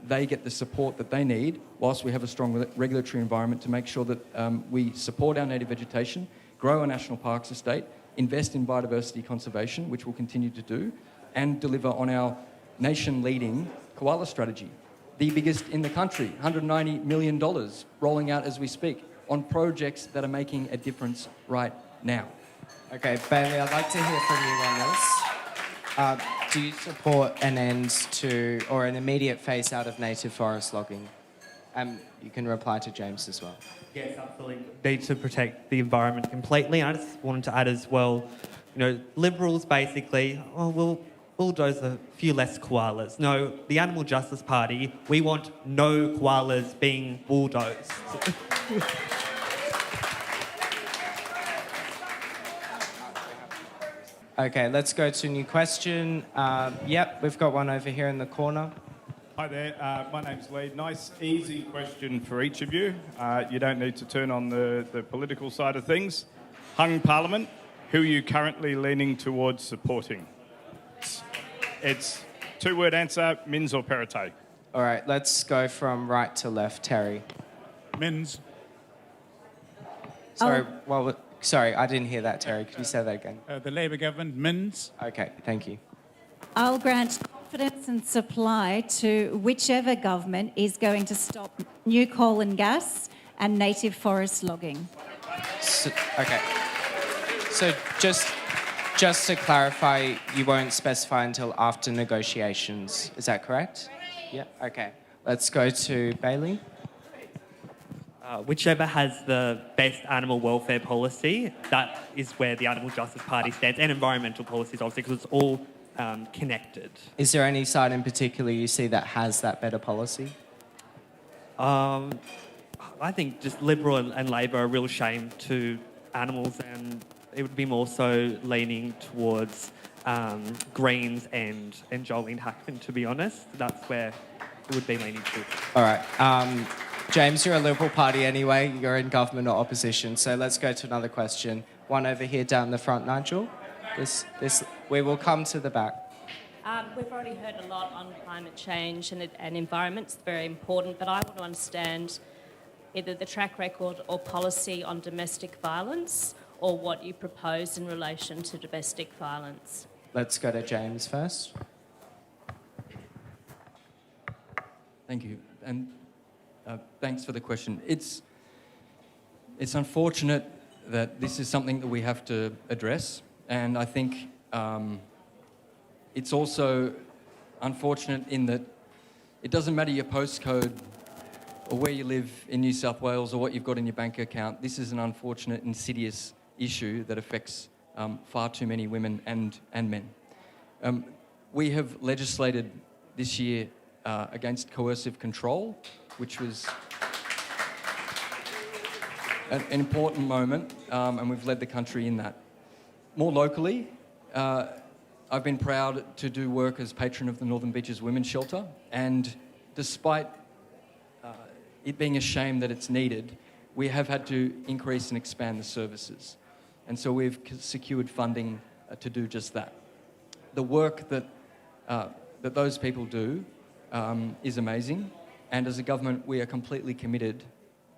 they get the support that they need whilst we have a strong regulatory environment to make sure that we support our native vegetation, grow our national parks estate, invest in biodiversity conservation, which we'll continue to do, and deliver on our nation-leading koala strategy, the biggest in the country, $190 million rolling out as we speak, on projects that are making a difference right now. Okay, Bailey, I'd like to hear from you on this. Do you support an end to, or an immediate phase out of native forest logging? You can reply to James as well. Yes, absolutely. Need to protect the environment completely. I just wanted to add as well, Liberals basically, we'll bulldoze a few less koalas. No, the Animal Justice Party, we want no koalas being bulldozed. Okay, let's go to a new question. Yep, we've got one over here in the corner. Hi there, my name's Lee. Nice, easy question for each of you. You don't need to turn on the political side of things. Hung Parliament, who are you currently leaning towards supporting? It's two-word answer, Minns or Perrottet. All right, let's go from right to left. Terry. Minns. Sorry, I didn't hear that, Terry. Could you say that again? The Labor government, Minns. Okay, thank you. I'll grant confidence and supply to whichever government is going to stop new coal and gas and native forest logging. Okay. So just to clarify, you won't specify until after negotiations. Is that correct? Yeah. Okay. Let's go to Bailey. Whichever has the best animal welfare policy, that is where the Animal Justice Party stands, and environmental policies, obviously, because it's all connected. Is there any side in particular you see that has that better policy? I think just Liberal and Labor are a real shame to animals, and it would be more so leaning towards Greens and Joeline Hackman, to be honest. That's where it would be leaning to. All right. James, you're a Liberal Party anyway. You're in government or opposition. So let's go to another question. One over here down the front, Nigel. We will come to the back. We've already heard a lot on climate change and environment. It's very important, but I want to understand either the track record or policy on domestic violence or what you propose in relation to domestic violence. Let's go to James first. Thank you. And thanks for the question. It's unfortunate that this is something that we have to address, and I think it's also unfortunate in that it doesn't matter your postcode or where you live in New South Wales or what you've got in your bank account. This is an unfortunate, insidious issue that affects far too many women and men. We have legislated this year against coercive control, which was an important moment, and we've led the country in that. More locally, I've been proud to do work as patron of the Northern Beaches Women's Shelter, and despite it being a shame that it's needed, we have had to increase and expand the services. And so we've secured funding to do just that. The work that those people do is amazing, and as a government we are completely committed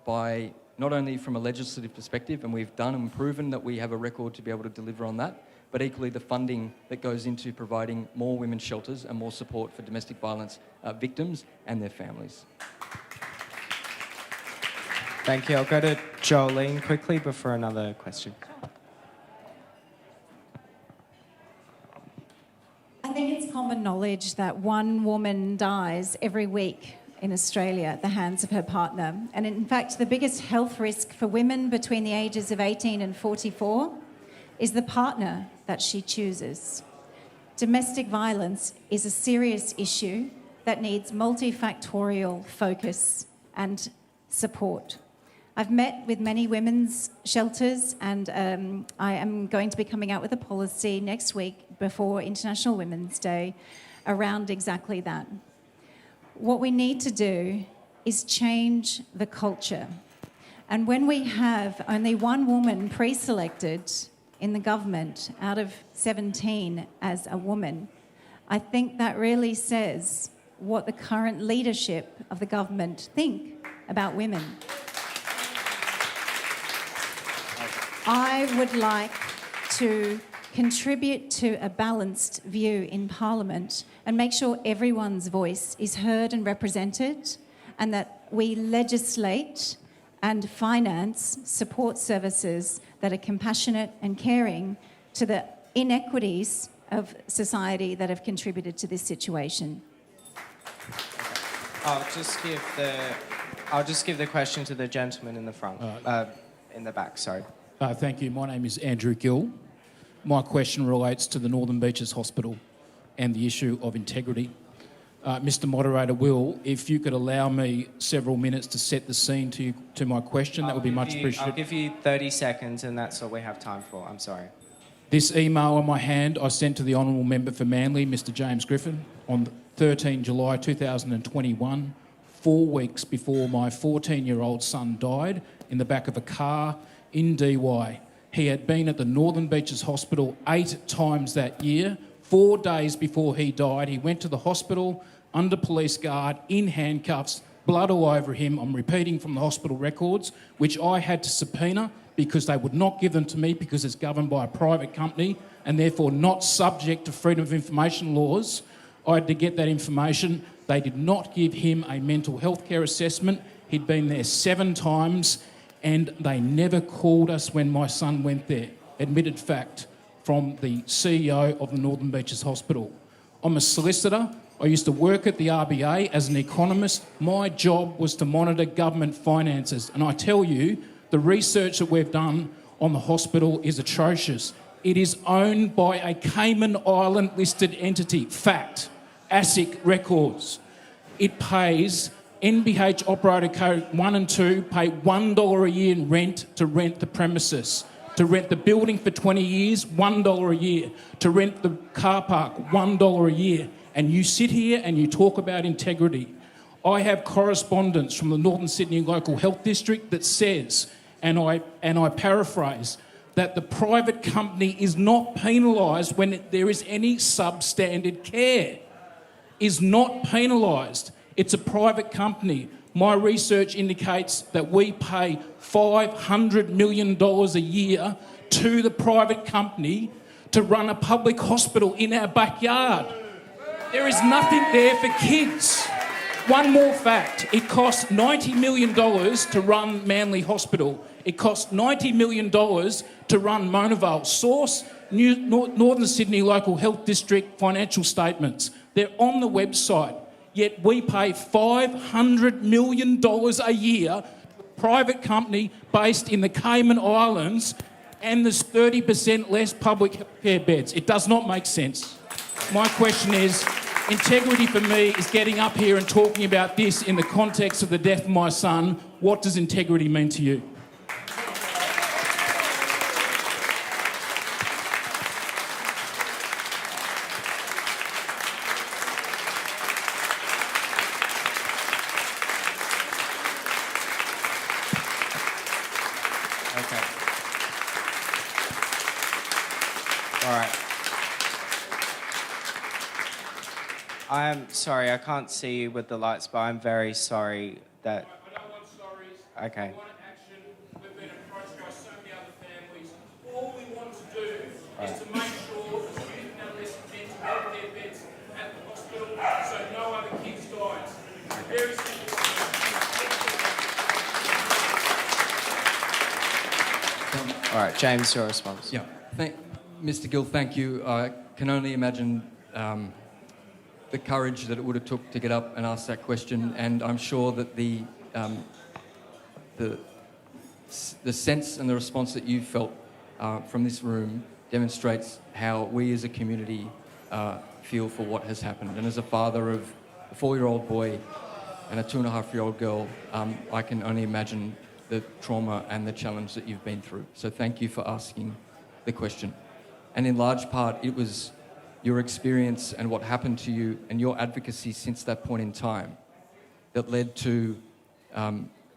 by not only from a legislative perspective, and we've done and proven that we have a record to be able to deliver on that, but equally the funding that goes into providing more women's shelters and more support for domestic violence victims and their families. Thank you. I'll go to Joeline quickly before another question. I think it's common knowledge that one woman dies every week in Australia at the hands of her partner. And in fact, the biggest health risk for women between the ages of 18 and 44 is the partner that she chooses. Domestic violence is a serious issue that needs multifactorial focus and support. I've met with many women's shelters, and I am going to be coming out with a policy next week before International Women's Day around exactly that. What we need to do is change the culture. And when we have only one woman pre-selected in the government out of 17 as a woman, I think that really says what the current leadership of the government think about women. I would like to contribute to a balanced view in Parliament and make sure everyone's voice is heard and represented, and that we legislate and finance support services that are compassionate and caring to the inequities of society that have contributed to this situation. I'll just give the question to the gentleman in the front, in the back, sorry. Thank you. My name is Andrew Gill. My question relates to the Northern Beaches Hospital and the issue of integrity. Mr Moderator, Will, if you could allow me several minutes to set the scene to my question, that would be much appreciated. I'll give you 30 seconds and that's all we have time for. I'm sorry. This email in my hand I sent to the Honourable Member for Manly, Mr James Griffin, on 13 July 2021, 4 weeks before my 14-year-old son died in the back of a car in DY. He had been at the Northern Beaches Hospital 8 times that year. 4 days before he died, he went to the hospital under police guard, in handcuffs, blood all over him. I'm repeating from the hospital records, which I had to subpoena because they would not give them to me because it's governed by a private company and therefore not subject to freedom of information laws. I had to get that information. They did not give him a mental health care assessment. He'd been there 7 times and they never called us when my son went there. Admitted fact from the CEO of the Northern Beaches Hospital. I'm a solicitor. I used to work at the RBA as an economist. My job was to monitor government finances. And I tell you, the research that we've done on the hospital is atrocious. It is owned by a Cayman Island listed entity. Fact. ASIC Records. It pays NBH Operator Code 1 and 2 pay $1 a year in rent to rent the premises. To rent the building for 20 years, $1 a year. To rent the car park, $1 a year. And you sit here and you talk about integrity. I have correspondence from the Northern Sydney Local Health District that says, and I paraphrase, that the private company is not penalised when there is any substandard care. Is not penalised. It's a private company. My research indicates that we pay $500 million a year to the private company to run a public hospital in our backyard. There is nothing there for kids. One more fact. It costs $90 million to run Manly Hospital. It costs $90 million to run Monavale. Source, Northern Sydney Local Health District financial statements. They're on the website. Yet we pay $500 million a year to a private company based in the Cayman Islands, and there's 30% less public care beds. It does not make sense. My question is, integrity for me is getting up here and talking about this in the context of the death of my son. What does integrity mean to you? I'm sorry, I can't see you with the lights, but I'm very sorry that... I don't want stories. Okay. I want action. We've been approached by so many other families. All we want to do is to make sure that youth and adolescent mental health care beds at the hospital so no other kids dies. Very simple. All right, James, your response. Yeah. Mr. Gill, thank you. I can only imagine the courage that it would have took to get up and ask that question, and I'm sure that the sense and the response that you felt from this room demonstrates how we as a community feel for what has happened. And as a father of a 4-year-old boy and a 2.5-year-old girl, I can only imagine the trauma and the challenge that you've been through. So thank you for asking the question. And in large part, it was your experience and what happened to you and your advocacy since that point in time that led to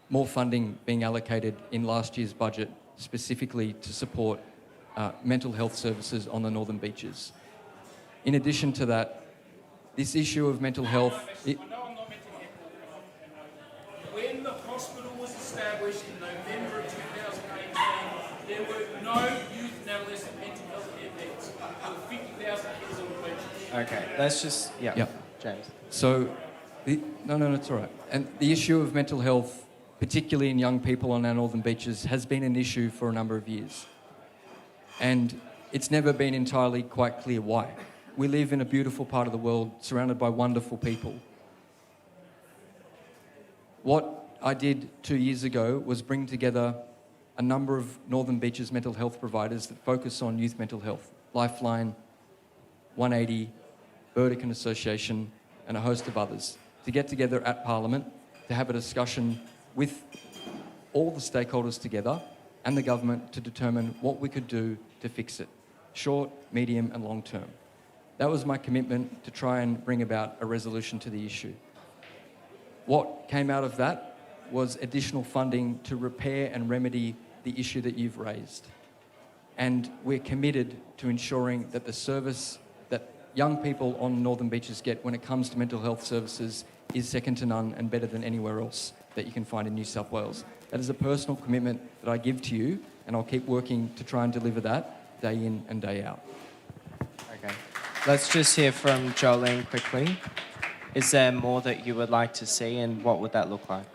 more funding being allocated in last year's budget specifically to support mental health services on the Northern Beaches. In addition to that, this issue of mental health... When the hospital was established in November of 2018, there were no youth and adolescent mental health care beds. There were 50,000 kids on the beaches. Okay, let's just... Yeah, James. So, no, it's all right. And the issue of mental health, particularly in young people on our Northern Beaches, has been an issue for a number of years. And it's never been entirely quite clear why. We live in a beautiful part of the world surrounded by wonderful people. What I did 2 years ago was bring together a number of Northern Beaches mental health providers that focus on youth mental health. Lifeline, 180, Burdekin Association, and a host of others, to get together at Parliament to have a discussion with all the stakeholders together and the government to determine what we could do to fix it, short, medium and long term. That was my commitment to try and bring about a resolution to the issue. What came out of that was additional funding to repair and remedy the issue that you've raised. And we're committed to ensuring that the service that young people on Northern Beaches get when it comes to mental health services is second to none and better than anywhere else that you can find in New South Wales. That is a personal commitment that I give to you, and I'll keep working to try and deliver that day in and day out. Okay. Let's just hear from Joeline quickly. Is there more that you would like to see, and what would that look like?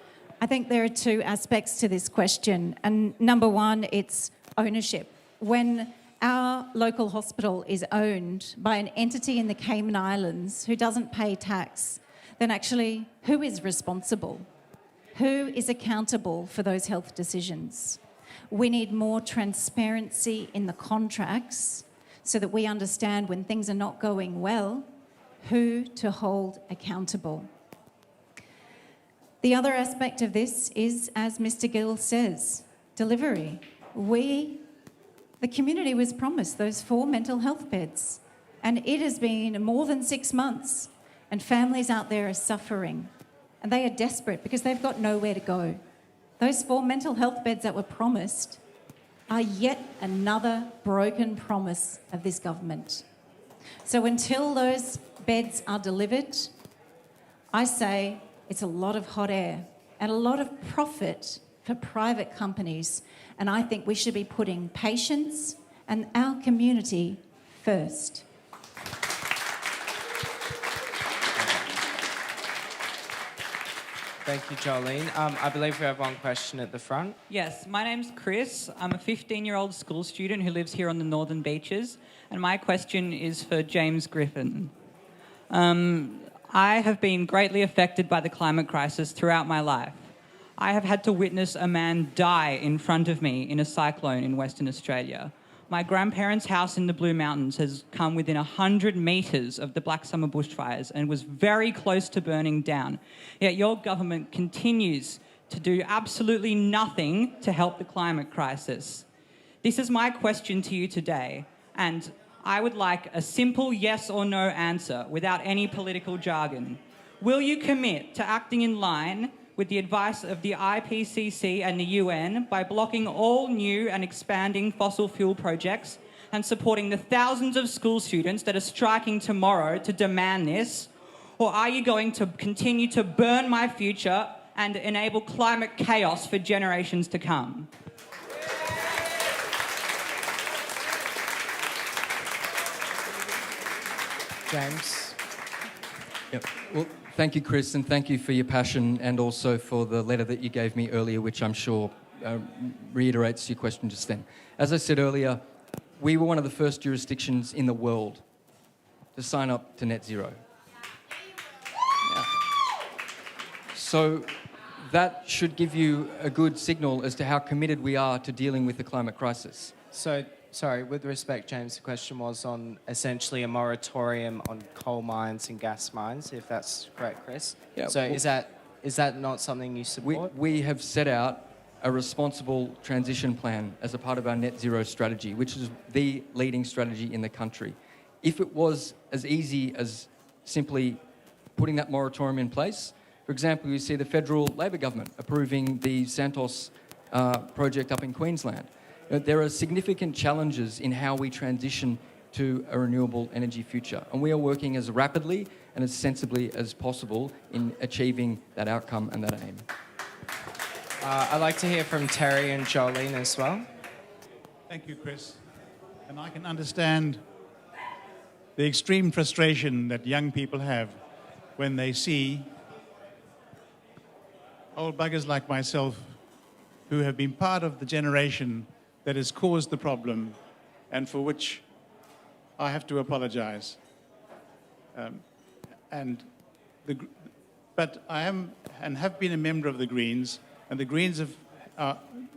I think there are two aspects to this question. And number one, it's ownership. When our local hospital is owned by an entity in the Cayman Islands who doesn't pay tax, then actually who is responsible? Who is accountable for those health decisions? We need more transparency in the contracts so that we understand when things are not going well, who to hold accountable. The other aspect of this is, as Mr. Gill says, delivery. The community was promised those 4 mental health beds, and it has been more than 6 months, and families out there are suffering, and they are desperate because they've got nowhere to go. Those 4 mental health beds that were promised are yet another broken promise of this government. So until those beds are delivered, I say it's a lot of hot air and a lot of profit for private companies. And I think we should be putting patients and our community first. Thank you, Joeline. I believe we have one question at the front. Yes, my name's Chris. I'm a 15-year-old school student who lives here on the Northern Beaches, and my question is for James Griffin. I have been greatly affected by the climate crisis throughout my life. I have had to witness a man die in front of me in a cyclone in Western Australia. My grandparents' house in the Blue Mountains has come within 100 metres of the Black Summer bushfires and was very close to burning down. Yet your government continues to do absolutely nothing to help the climate crisis. This is my question to you today, and I would like a simple yes or no answer without any political jargon. Will you commit to acting in line with the advice of the IPCC and the UN by blocking all new and expanding fossil fuel projects and supporting the thousands of school students that are striking tomorrow to demand this? Or are you going to continue to burn my future and enable climate chaos for generations to come? James? Yep. Well, thank you, Chris, and thank you for your passion and also for the letter that you gave me earlier, which I'm sure reiterates your question just then. As I said earlier, we were one of the first jurisdictions in the world to sign up to net zero. Yeah. So that should give you a good signal as to how committed we are to dealing with the climate crisis. So, sorry, with respect, James, the question was on essentially a moratorium on coal mines and gas mines, if that's correct, Chris. Yeah, so well, is that not something you support? We have set out a responsible transition plan as a part of our net zero strategy, which is the leading strategy in the country. If it was as easy as simply putting that moratorium in place, for example, you see the federal Labor government approving the Santos project up in Queensland. There are significant challenges in how we transition to a renewable energy future, and we are working as rapidly and as sensibly as possible in achieving that outcome and that aim. I'd like to hear from Terry and Joeline as well. Thank you, Chris. And I can understand the extreme frustration that young people have when they see old buggers like myself who have been part of the generation that has caused the problem and for which I have to apologize. But I am and have been a member of the Greens, and the Greens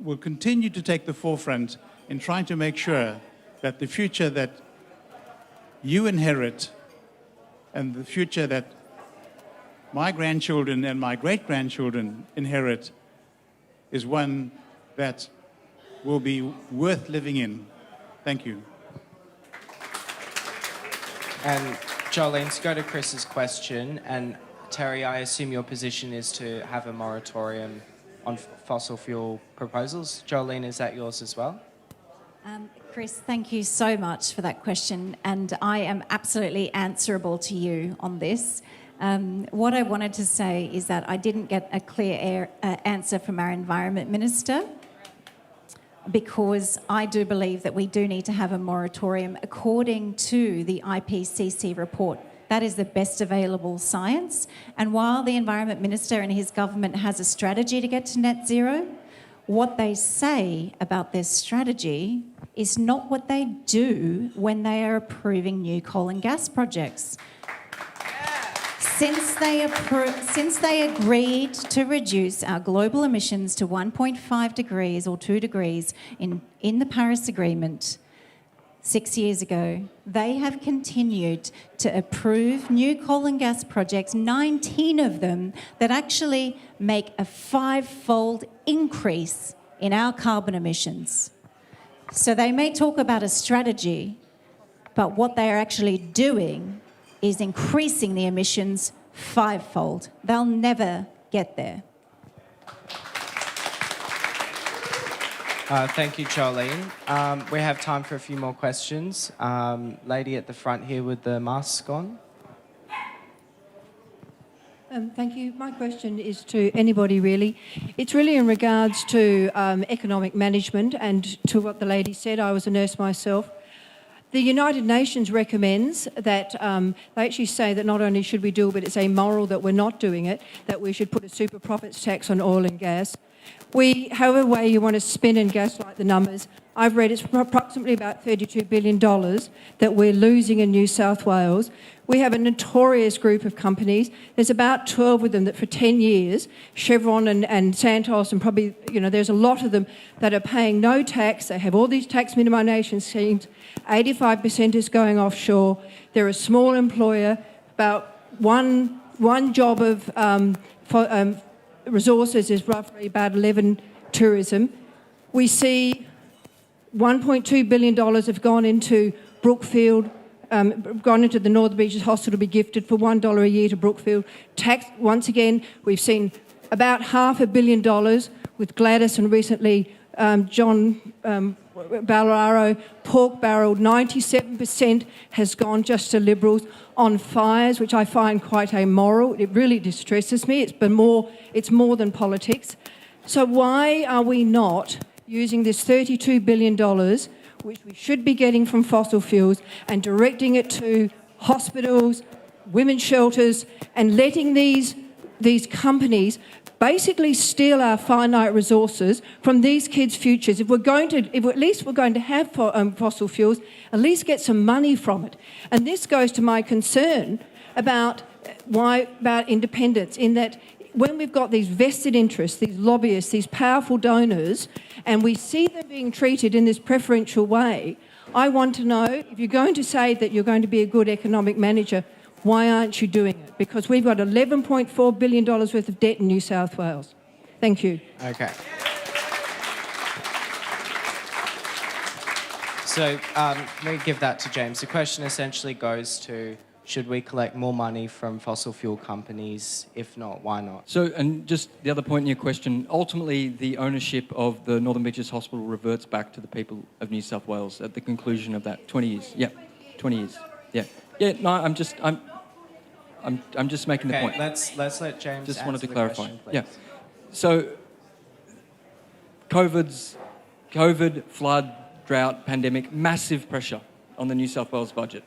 will continue to take the forefront in trying to make sure that the future that you inherit and the future that my grandchildren and my great-grandchildren inherit is one that will be worth living in. Thank you. And Joeline, to go to Chris's question, and Terry, I assume your position is to have a moratorium on fossil fuel proposals. Joeline, is that yours as well? Chris, thank you so much for that question, and I am absolutely answerable to you on this. What I wanted to say is that I didn't get a clear answer from our Environment Minister, because I do believe that we do need to have a moratorium according to the IPCC report That is the best available science. And while the Environment Minister and his government has a strategy to get to net zero, what they say about their strategy is not what they do when they are approving new coal and gas projects. Since they agreed to reduce our global emissions to 1.5 degrees or 2 degrees in the Paris Agreement 6 years ago, they have continued to approve new coal and gas projects, 19 of them, that actually make a 5-fold increase in our carbon emissions. So they may talk about a strategy, but what they are actually doing is increasing the emissions 5-fold. They'll never get there. Thank you, Joeline. We have time for a few more questions. Lady at the front here with the mask on. Thank you. My question is to anybody, really. It's really in regards to economic management and to what the lady said. I was a nurse myself. The United Nations recommends that they actually say that not only should we do it, but it's amoral that we're not doing it, that we should put a super profits tax on oil and gas. However way you want to spin and gaslight the numbers, I've read it's approximately about $32 billion that we're losing in New South Wales. We have a notorious group of companies. There's about 12 of them that for 10 years, Chevron and Santos and probably, there's a lot of them that are paying no tax. They have all these tax minimisation schemes. 85% is going offshore. They're a small employer. About one job of resources is roughly about 11 tourism. We see $1.2 billion have gone into Brookfield, gone into the Northern Beaches Hospital to be gifted for $1 a year to Brookfield. Tax, once again, we've seen about $500 million with Gladys and recently John Ballaro, pork barrel, 97% has gone just to Liberals. On fires, which I find quite amoral. It really distresses me. It's more than politics. So why are we not using this $32 billion, which we should be getting from fossil fuels, and directing it to hospitals, women's shelters, and letting these companies basically steal our finite resources from these kids' futures? If at least we're going to have fossil fuels, at least get some money from it. And this goes to my concern about independence, in that when we've got these vested interests, these lobbyists, these powerful donors, and we see them being treated in this preferential way, I want to know, if you're going to say that you're going to be a good economic manager, why aren't you doing it? Because we've got $11.4 billion worth of debt in New South Wales. Thank you. Okay. So let me give that to James. The question essentially goes to, should we collect more money from fossil fuel companies? If not, why not? So, and just the other point in your question, ultimately the ownership of the Northern Beaches Hospital reverts back to the people of New South Wales at the conclusion of that. 20 years. Yeah, 20 years. Yeah. Yeah, no, I'm just making the point. Let's let James just answer wanted to the clarify. question, please. Yeah. So, COVID, flood, drought, pandemic, massive pressure on the New South Wales budget.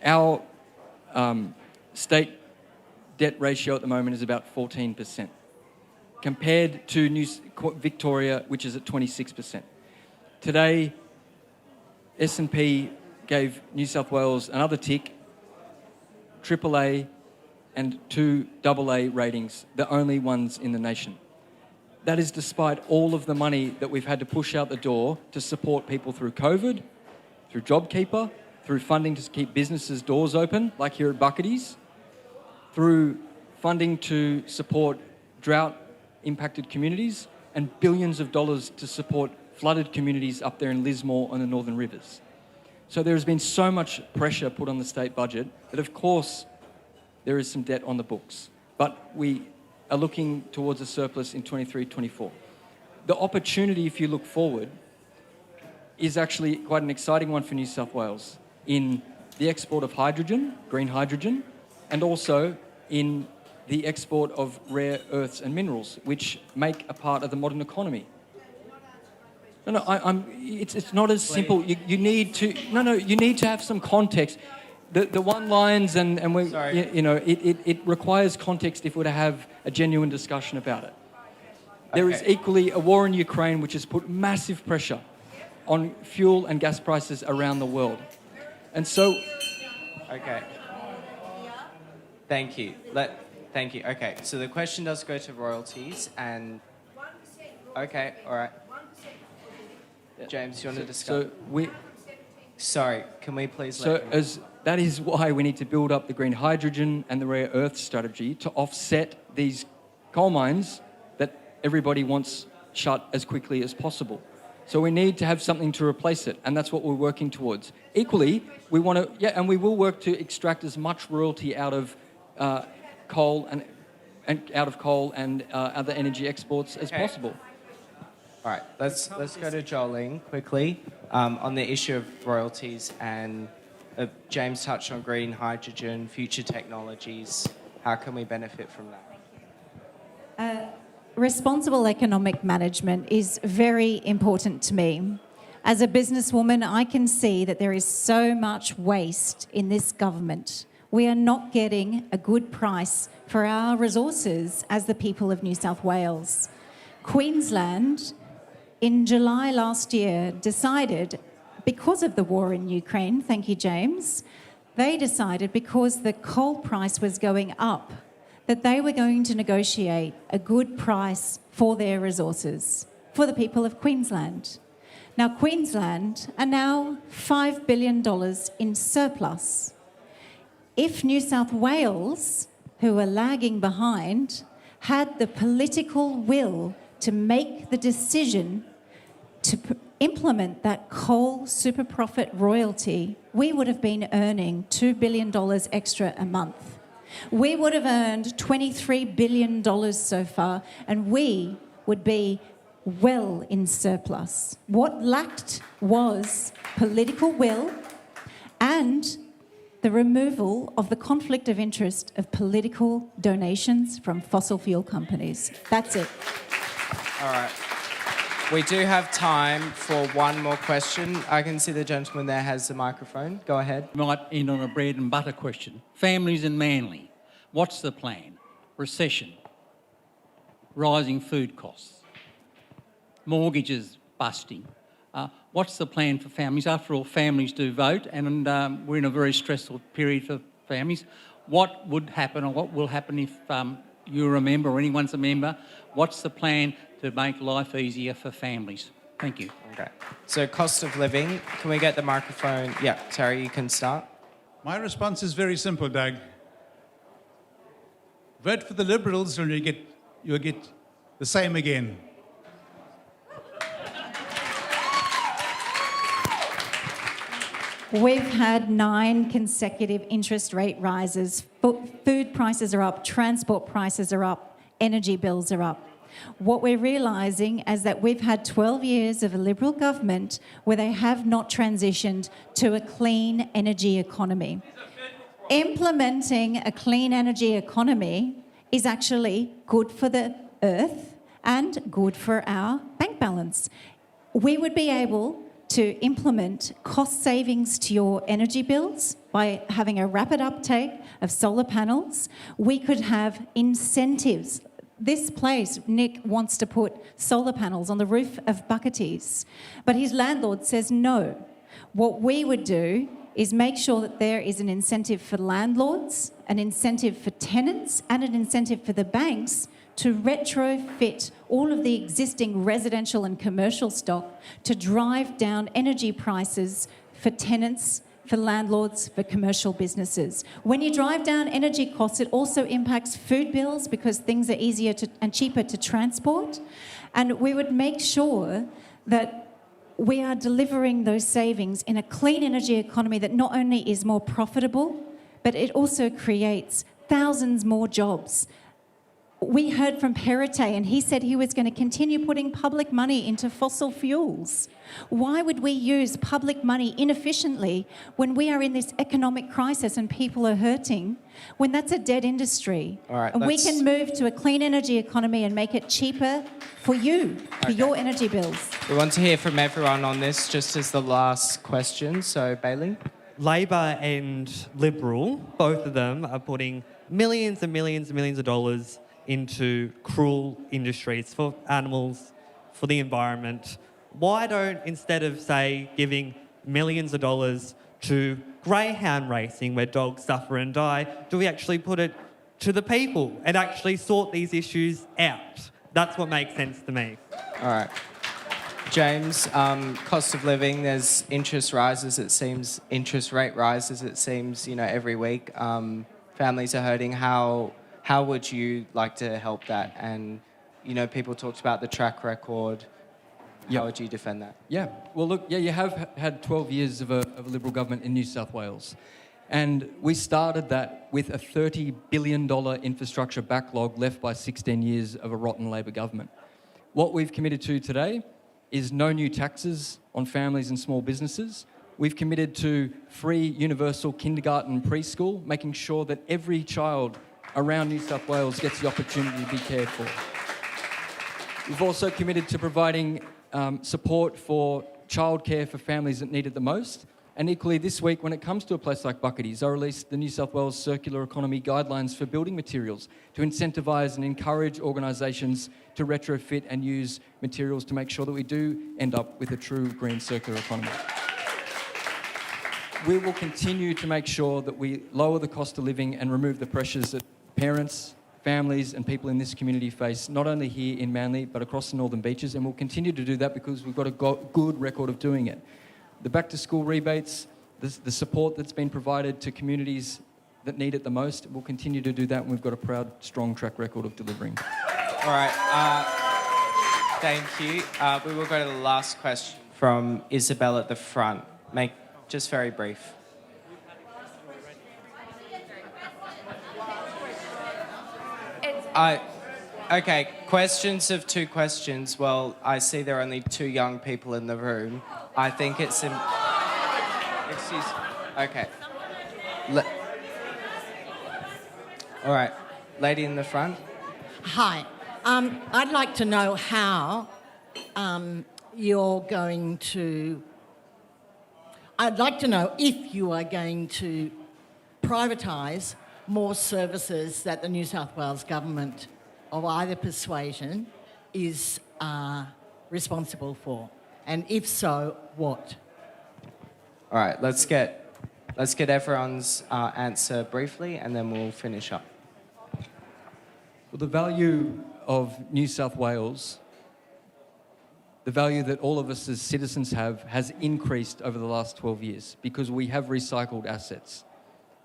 Our state debt ratio at the moment is about 14%, compared to Victoria, which is at 26%. Today, S&P gave New South Wales another tick, AAA and 2 AA ratings, the only ones in the nation. That is despite all of the money that we've had to push out the door to support people through COVID, through JobKeeper, through funding to keep businesses' doors open, like here at Bucketty's, through funding to support drought-impacted communities, and billions of dollars to support flooded communities up there in Lismore on the Northern Rivers. So there has been so much pressure put on the state budget that, of course, there is some debt on the books. But we are looking towards a surplus in 23-24. The opportunity, if you look forward, is actually quite an exciting one for New South Wales in the export of hydrogen, green hydrogen, and also in the export of rare earths and minerals, which make a part of the modern economy. No, it's not as simple. You need to have some context. the one lines and we, it requires context if we're to have a genuine discussion about it. There is equally a war in Ukraine which has put massive pressure on fuel and gas prices around the world. And so... Okay. Thank you. Thank you. Okay, so the question does go to royalties and... Okay, all right. James, you want to discuss? Sorry, can we please that is why we need to build up the green hydrogen and the rare earth strategy to offset these coal mines that everybody wants shut as quickly as possible. So we need to have something to replace it, and that's what we're working towards. Equally, we want to, and we will work to extract as much royalty out of coal and other energy exports as possible. All right, let's go to Joeline quickly on the issue of royalties, and James touched on green hydrogen, future technologies. How can we benefit from that? Responsible economic management is very important to me. As a businesswoman, I can see that there is so much waste in this government. We are not getting a good price for our resources as the people of New South Wales. Queensland, in July last year, decided, because of the war in Ukraine, thank you, James, they decided because the coal price was going up, that they were going to negotiate a good price for their resources, for the people of Queensland. Now, Queensland are now $5 billion in surplus. If New South Wales, who are lagging behind, had the political will to make the decision to implement that coal super profit royalty, we would have been earning $2 billion extra a month. We would have earned $23 billion so far, and we would be well in surplus. What lacked was political will and the removal of the conflict of interest of political donations from fossil fuel companies. That's it. All right. We do have time for one more question. I can see the gentleman there has the microphone. Go ahead. Might end on a bread and butter question. Families in Manly, what's the plan? Recession, rising food costs, mortgages busting. What's the plan for families? After all, families do vote, and we're in a very stressful period for families. What would happen, or what will happen if you're a member or anyone's a member? What's the plan to make life easier for families? Thank you. Okay. So cost of living, can we get the microphone? Yeah, Terry, you can start. My response is very simple, Doug. Vote for the Liberals and you'll get the same again. We've had 9 consecutive interest rate rises. Food prices are up, transport prices are up, energy bills are up. What we're realising is that we've had 12 years of a Liberal government where they have not transitioned to a clean energy economy. Implementing a clean energy economy is actually good for the earth and good for our bank balance. We would be able to implement cost savings to your energy bills by having a rapid uptake of solar panels. We could have incentives. This place, Nick wants to put solar panels on the roof of Bucketty's, but his landlord says no. What we would do is make sure that there is an incentive for landlords, an incentive for tenants, and an incentive for the banks to retrofit all of the existing residential and commercial stock to drive down energy prices for tenants, for landlords, for commercial businesses. When you drive down energy costs, it also impacts food bills because things are easier and cheaper to transport. And we would make sure that we are delivering those savings in a clean energy economy that not only is more profitable, but it also creates thousands more jobs. We heard from Perrottet, and he said he was going to continue putting public money into fossil fuels. Why would we use public money inefficiently when we are in this economic crisis and people are hurting, when that's a dead industry? All right, and we can move to a clean energy economy and make it cheaper for you, for your energy bills. We want to hear from everyone on this just as the last question. So, Bailey? Labor and Liberal, both of them are putting millions and millions and millions of dollars into cruel industries for animals, for the environment. Why don't, instead of, say, giving millions of dollars to greyhound racing where dogs suffer and die, do we actually put it to the people and actually sort these issues out? That's what makes sense to me. All right. James, cost of living, there's interest rises, it seems, interest rate rises, it seems, every week. Families are hurting. How would you like to help that? And, people talked about the track record. How would you defend that? Yeah, well, look, you have had 12 years of a Liberal government in New South Wales. And we started that with a $30 billion infrastructure backlog left by 16 years of a rotten Labor government. What we've committed to today is no new taxes on families and small businesses. We've committed to free universal kindergarten and preschool, making sure that every child around New South Wales gets the opportunity to be cared for. We've also committed to providing support for childcare for families that need it the most. And equally this week, when it comes to a place like Bucketty, I released the New South Wales Circular Economy Guidelines for building materials to incentivise and encourage organisations to retrofit and use materials to make sure that we do end up with a true green circular economy. We will continue to make sure that we lower the cost of living and remove the pressures that parents, families and people in this community face, not only here in Manly, but across the Northern Beaches, and we'll continue to do that because we've got a good record of doing it. The back-to-school rebates, the support that's been provided to communities that need it the most, we'll continue to do that, and we've got a proud, strong track record of delivering. All right. Thank you. We will go to the last question from Isabel at the front. Make just very brief. Okay, questions of two questions. Well, I see there are only two young people in the room. I think it's... Excuse... Okay. All right. Lady in the front. Hi. I'd like to know how you're going to... I'd like to know if you are going to privatise more services that the New South Wales government of either persuasion is responsible for, and if so, what? All right, let's get everyone's answer briefly, and then we'll finish up. Well, the value of New South Wales, the value that all of us as citizens have, has increased over the last 12 years because we have recycled assets.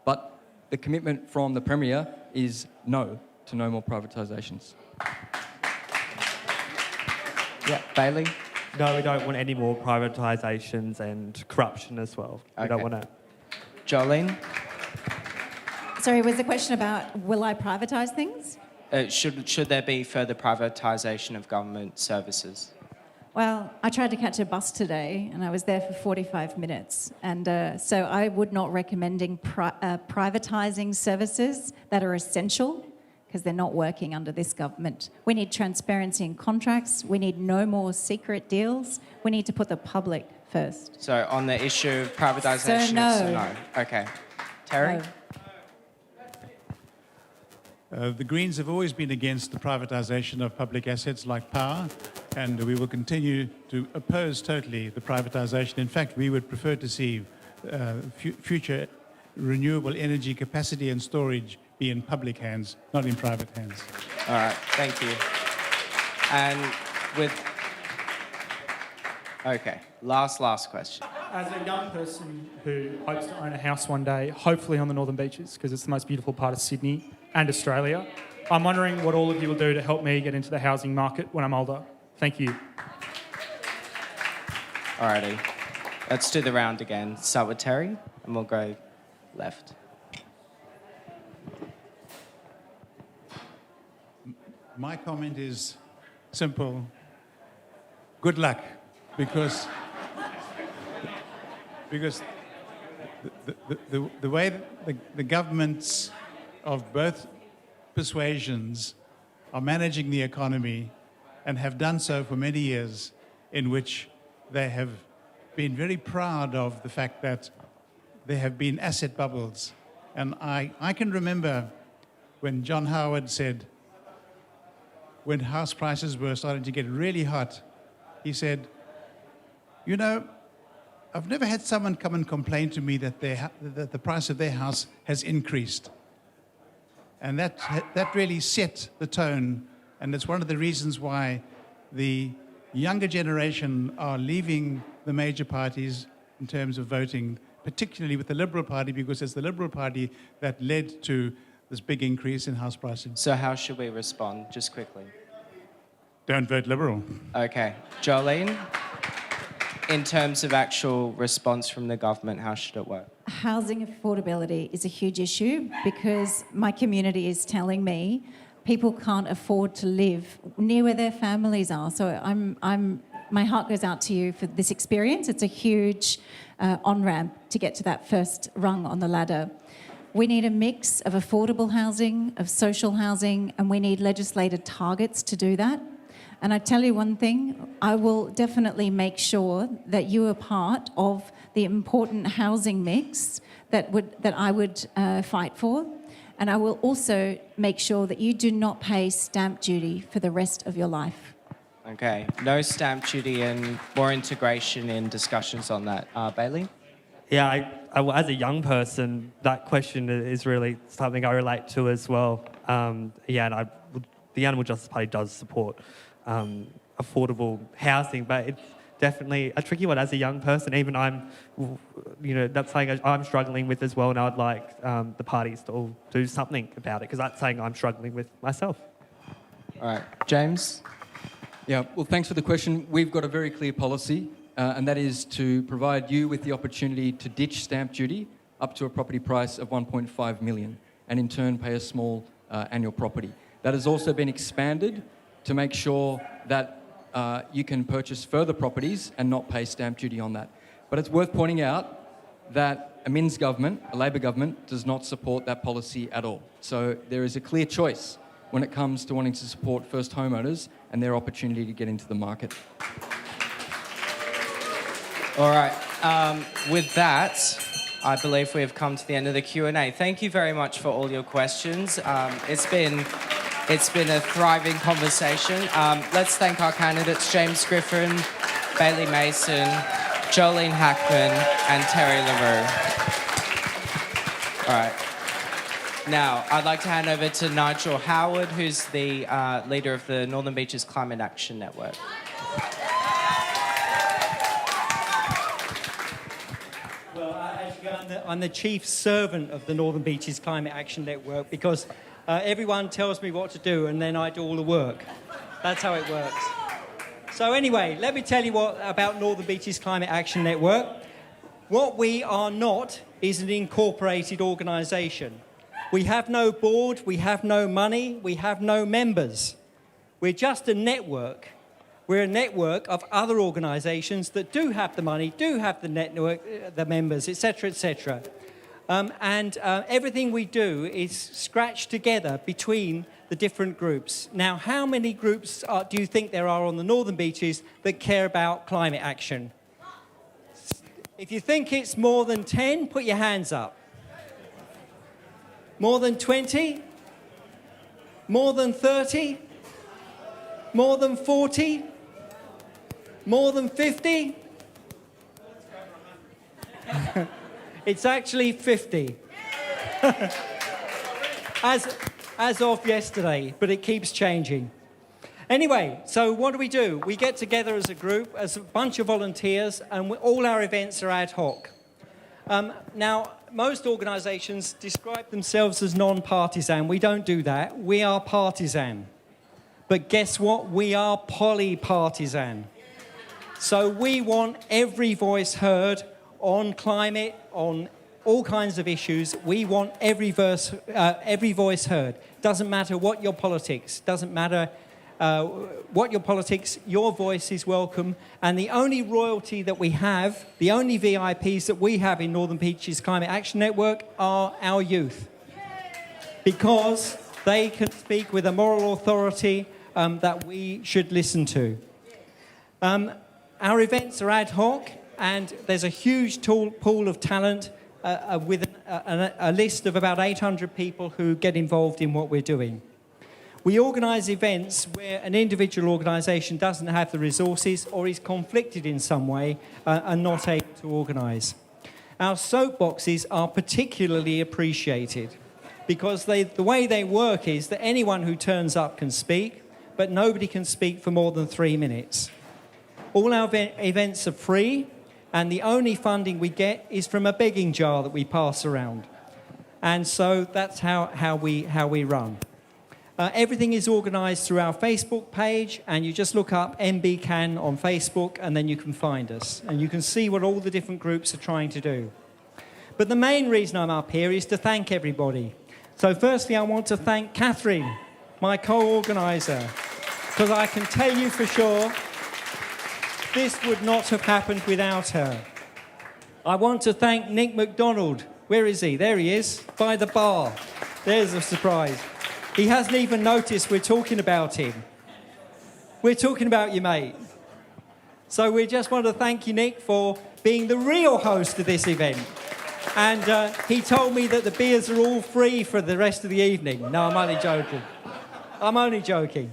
But the commitment from the Premier is no to no more privatisations. Yeah, Bailey? No, we don't want any more privatisations and corruption as well. Okay. We don't want to... Joeline? Sorry, was the question about will I privatise things? Should there be further privatisation of government services? Well, I tried to catch a bus today and I was there for 45 minutes. And so I would not recommend privatising services that are essential because they're not working under this government. We need transparency in contracts. We need no more secret deals. We need to put the public first. So on the issue of privatisation, So no. it's a no. Okay. Terry? No. The Greens have always been against the privatisation of public assets like power, and we will continue to oppose totally the privatisation. In fact, we would prefer to see future renewable energy capacity and storage be in public hands, not in private hands. All right, thank you. And with... Okay, last question. As a young person who hopes to own a house one day, hopefully on the Northern Beaches, because it's the most beautiful part of Sydney and Australia, I'm wondering what all of you will do to help me get into the housing market when I'm older. Thank you. Alrighty, let's do the round again. Start with Terry, and we'll go left. My comment is simple. Good luck, because the way the governments of both persuasions are managing the economy and have done so for many years, in which they have been very proud of the fact that there have been asset bubbles. And I can remember when John Howard said, when house prices were starting to get really hot, he said, you know, I've never had someone come and complain to me that that the price of their house has increased. And that really set the tone. And it's one of the reasons why the younger generation are leaving the major parties in terms of voting, particularly with the Liberal Party, because it's the Liberal Party that led to this big increase in house pricing. So how should we respond, just quickly? Don't vote Liberal. Okay. Joeline, in terms of actual response from the government, how should it work? Housing affordability is a huge issue because my community is telling me people can't afford to live near where their families are. So my heart goes out to you for this experience. It's a huge on-ramp to get to that first rung on the ladder. We need a mix of affordable housing, of social housing, and we need legislated targets to do that. And I tell you one thing, I will definitely make sure that you are part of the important housing mix that I would fight for. And I will also make sure that you do not pay stamp duty for the rest of your life. Okay. No stamp duty and more integration in discussions on that. Bailey? Yeah, I, as a young person, that question is really something I relate to as well. And the Animal Justice Party does support affordable housing, but it's definitely a tricky one as a young person. Even that's something I'm struggling with as well, and I'd like the parties to all do something about it, because that's something I'm struggling with myself. All right. James? Yeah, well, thanks for the question. We've got a very clear policy, and that is to provide you with the opportunity to ditch stamp duty up to a property price of 1.5 million, and in turn pay a small annual property. That has also been expanded to make sure that you can purchase further properties and not pay stamp duty on that. But it's worth pointing out that a Minns government, a Labor government, does not support that policy at all. So there is a clear choice when it comes to wanting to support first homeowners and their opportunity to get into the market. All right. With that, I believe we have come to the end of the Q&A. Thank you very much for all your questions. It's been a thriving conversation. Let's thank our candidates, James Griffin, Bailey Mason, Joeline Hackman, and Terry LaRue. All right. Now, I'd like to hand over to Nigel Howard, who's the leader of the Northern Beaches Climate Action Network. Well, actually, I'm the chief servant of the Northern Beaches Climate Action Network, because everyone tells me what to do and then I do all the work. That's how it works. So anyway, let me tell you about Northern Beaches Climate Action Network. What we are not is an incorporated organisation. We have no board, we have no money, we have no members. We're just a network. We're a network of other organisations that do have the money, do have the network, the members, etc., etc. Everything we do is scratched together between the different groups. Now, how many groups do you think there are on the Northern Beaches that care about climate action? If you think it's more than 10, put your hands up. More than 20? More than 30? More than 40? More than 50? It's actually 50. as of yesterday, but it keeps changing. Anyway, so what do? We get together as a group, as a bunch of volunteers, and all our events are ad hoc. Now, most organisations describe themselves as non-partisan. We don't do that. We are partisan. But guess what? We are polypartisan. So we want every voice heard on climate, on all kinds of issues. We want every voice heard. Doesn't matter what your politics. Doesn't matter what your politics, your voice is welcome. And the only royalty that we have, the only VIPs that we have in Northern Beaches Climate Action Network are our youth. Because they can speak with a moral authority that we should listen to. Our events are ad hoc, and there's a huge pool of talent with a list of about 800 people who get involved in what we're doing. We organise events where an individual organisation doesn't have the resources or is conflicted in some way and not able to organise. Our soapboxes are particularly appreciated because the way they work is that anyone who turns up can speak, but nobody can speak for more than 3 minutes. All our events are free, and the only funding we get is from a begging jar that we pass around. And so that's how we run. Everything is organised through our Facebook page, and you just look up MBCAN on Facebook, and then you can find us. And you can see what all the different groups are trying to do. But the main reason I'm up here is to thank everybody. So firstly, I want to thank Catherine, my co-organiser, because I can tell you for sure this would not have happened without her. I want to thank Nick MacDonald. Where is he? There he is, by the bar. There's a surprise. He hasn't even noticed we're talking about him. We're talking about you, mate. So we just want to thank you, Nick, for being the real host of this event. And he told me that the beers are all free for the rest of the evening. No, I'm only joking. I'm only joking.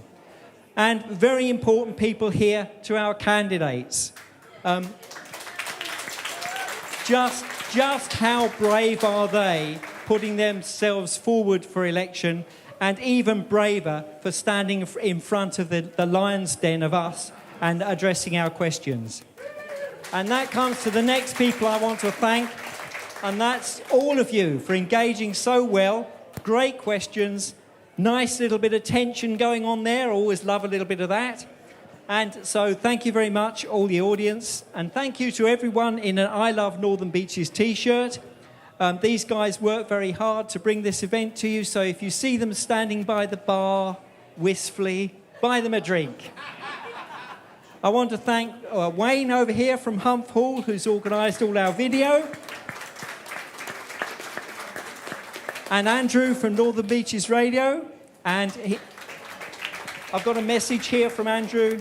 And very important people here to our candidates. Just how brave are they putting themselves forward for election, and even braver for standing in front of the lion's den of us and addressing our questions. And that comes to the next people I want to thank, and that's all of you for engaging so well. Great questions, nice little bit of tension going on there, always love a little bit of that. And so thank you very much, all the audience, and thank you to everyone in an I Love Northern Beaches t-shirt. These guys work very hard to bring this event to you, so if you see them standing by the bar wistfully, buy them a drink. I want to thank Wayne over here from Humph Hall, who's organised all our video, and Andrew from Northern Beaches Radio, and I've got a message here from Andrew.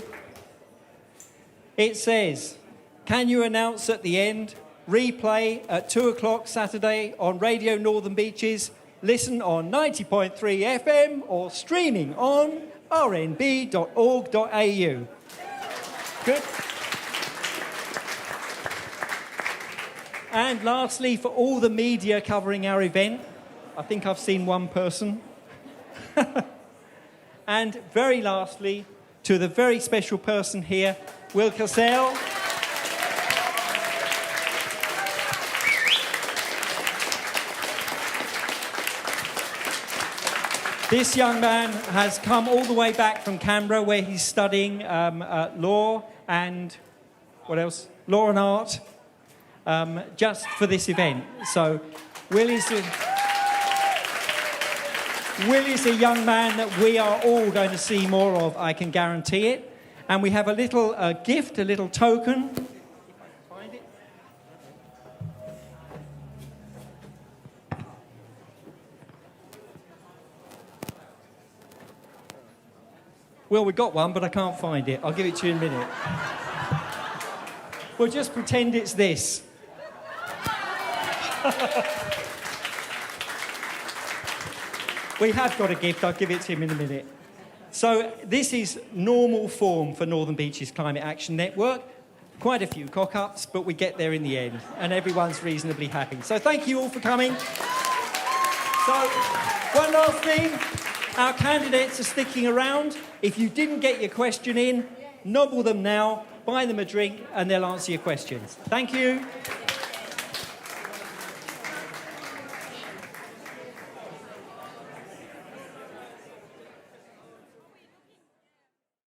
It says, can you announce at the end, replay at 2 o'clock Saturday on Radio Northern Beaches, listen on 90.3 FM or streaming on rnb.org.au. Good. And lastly, for all the media covering our event, I think I've seen one person. And very lastly, to the very special person here, Will Cassell. This young man has come all the way back from Canberra, where he's studying law and what else? Law and art, just for this event. So Will is a young man that we are all going to see more of, I can guarantee it. And we have a little gift, a little token. If I can find it. Well, we got one, but I can't find it. I'll give it to you in a minute. We'll just pretend it's this. We have got a gift. I'll give it to him in a minute. So this is normal form for Northern Beaches Climate Action Network. Quite a few cock-ups, but we get there in the end, and everyone's reasonably happy. So thank you all for coming. So one last thing. Our candidates are sticking around. If you didn't get your question in, nobble them now, buy them a drink, and they'll answer your questions. Thank you.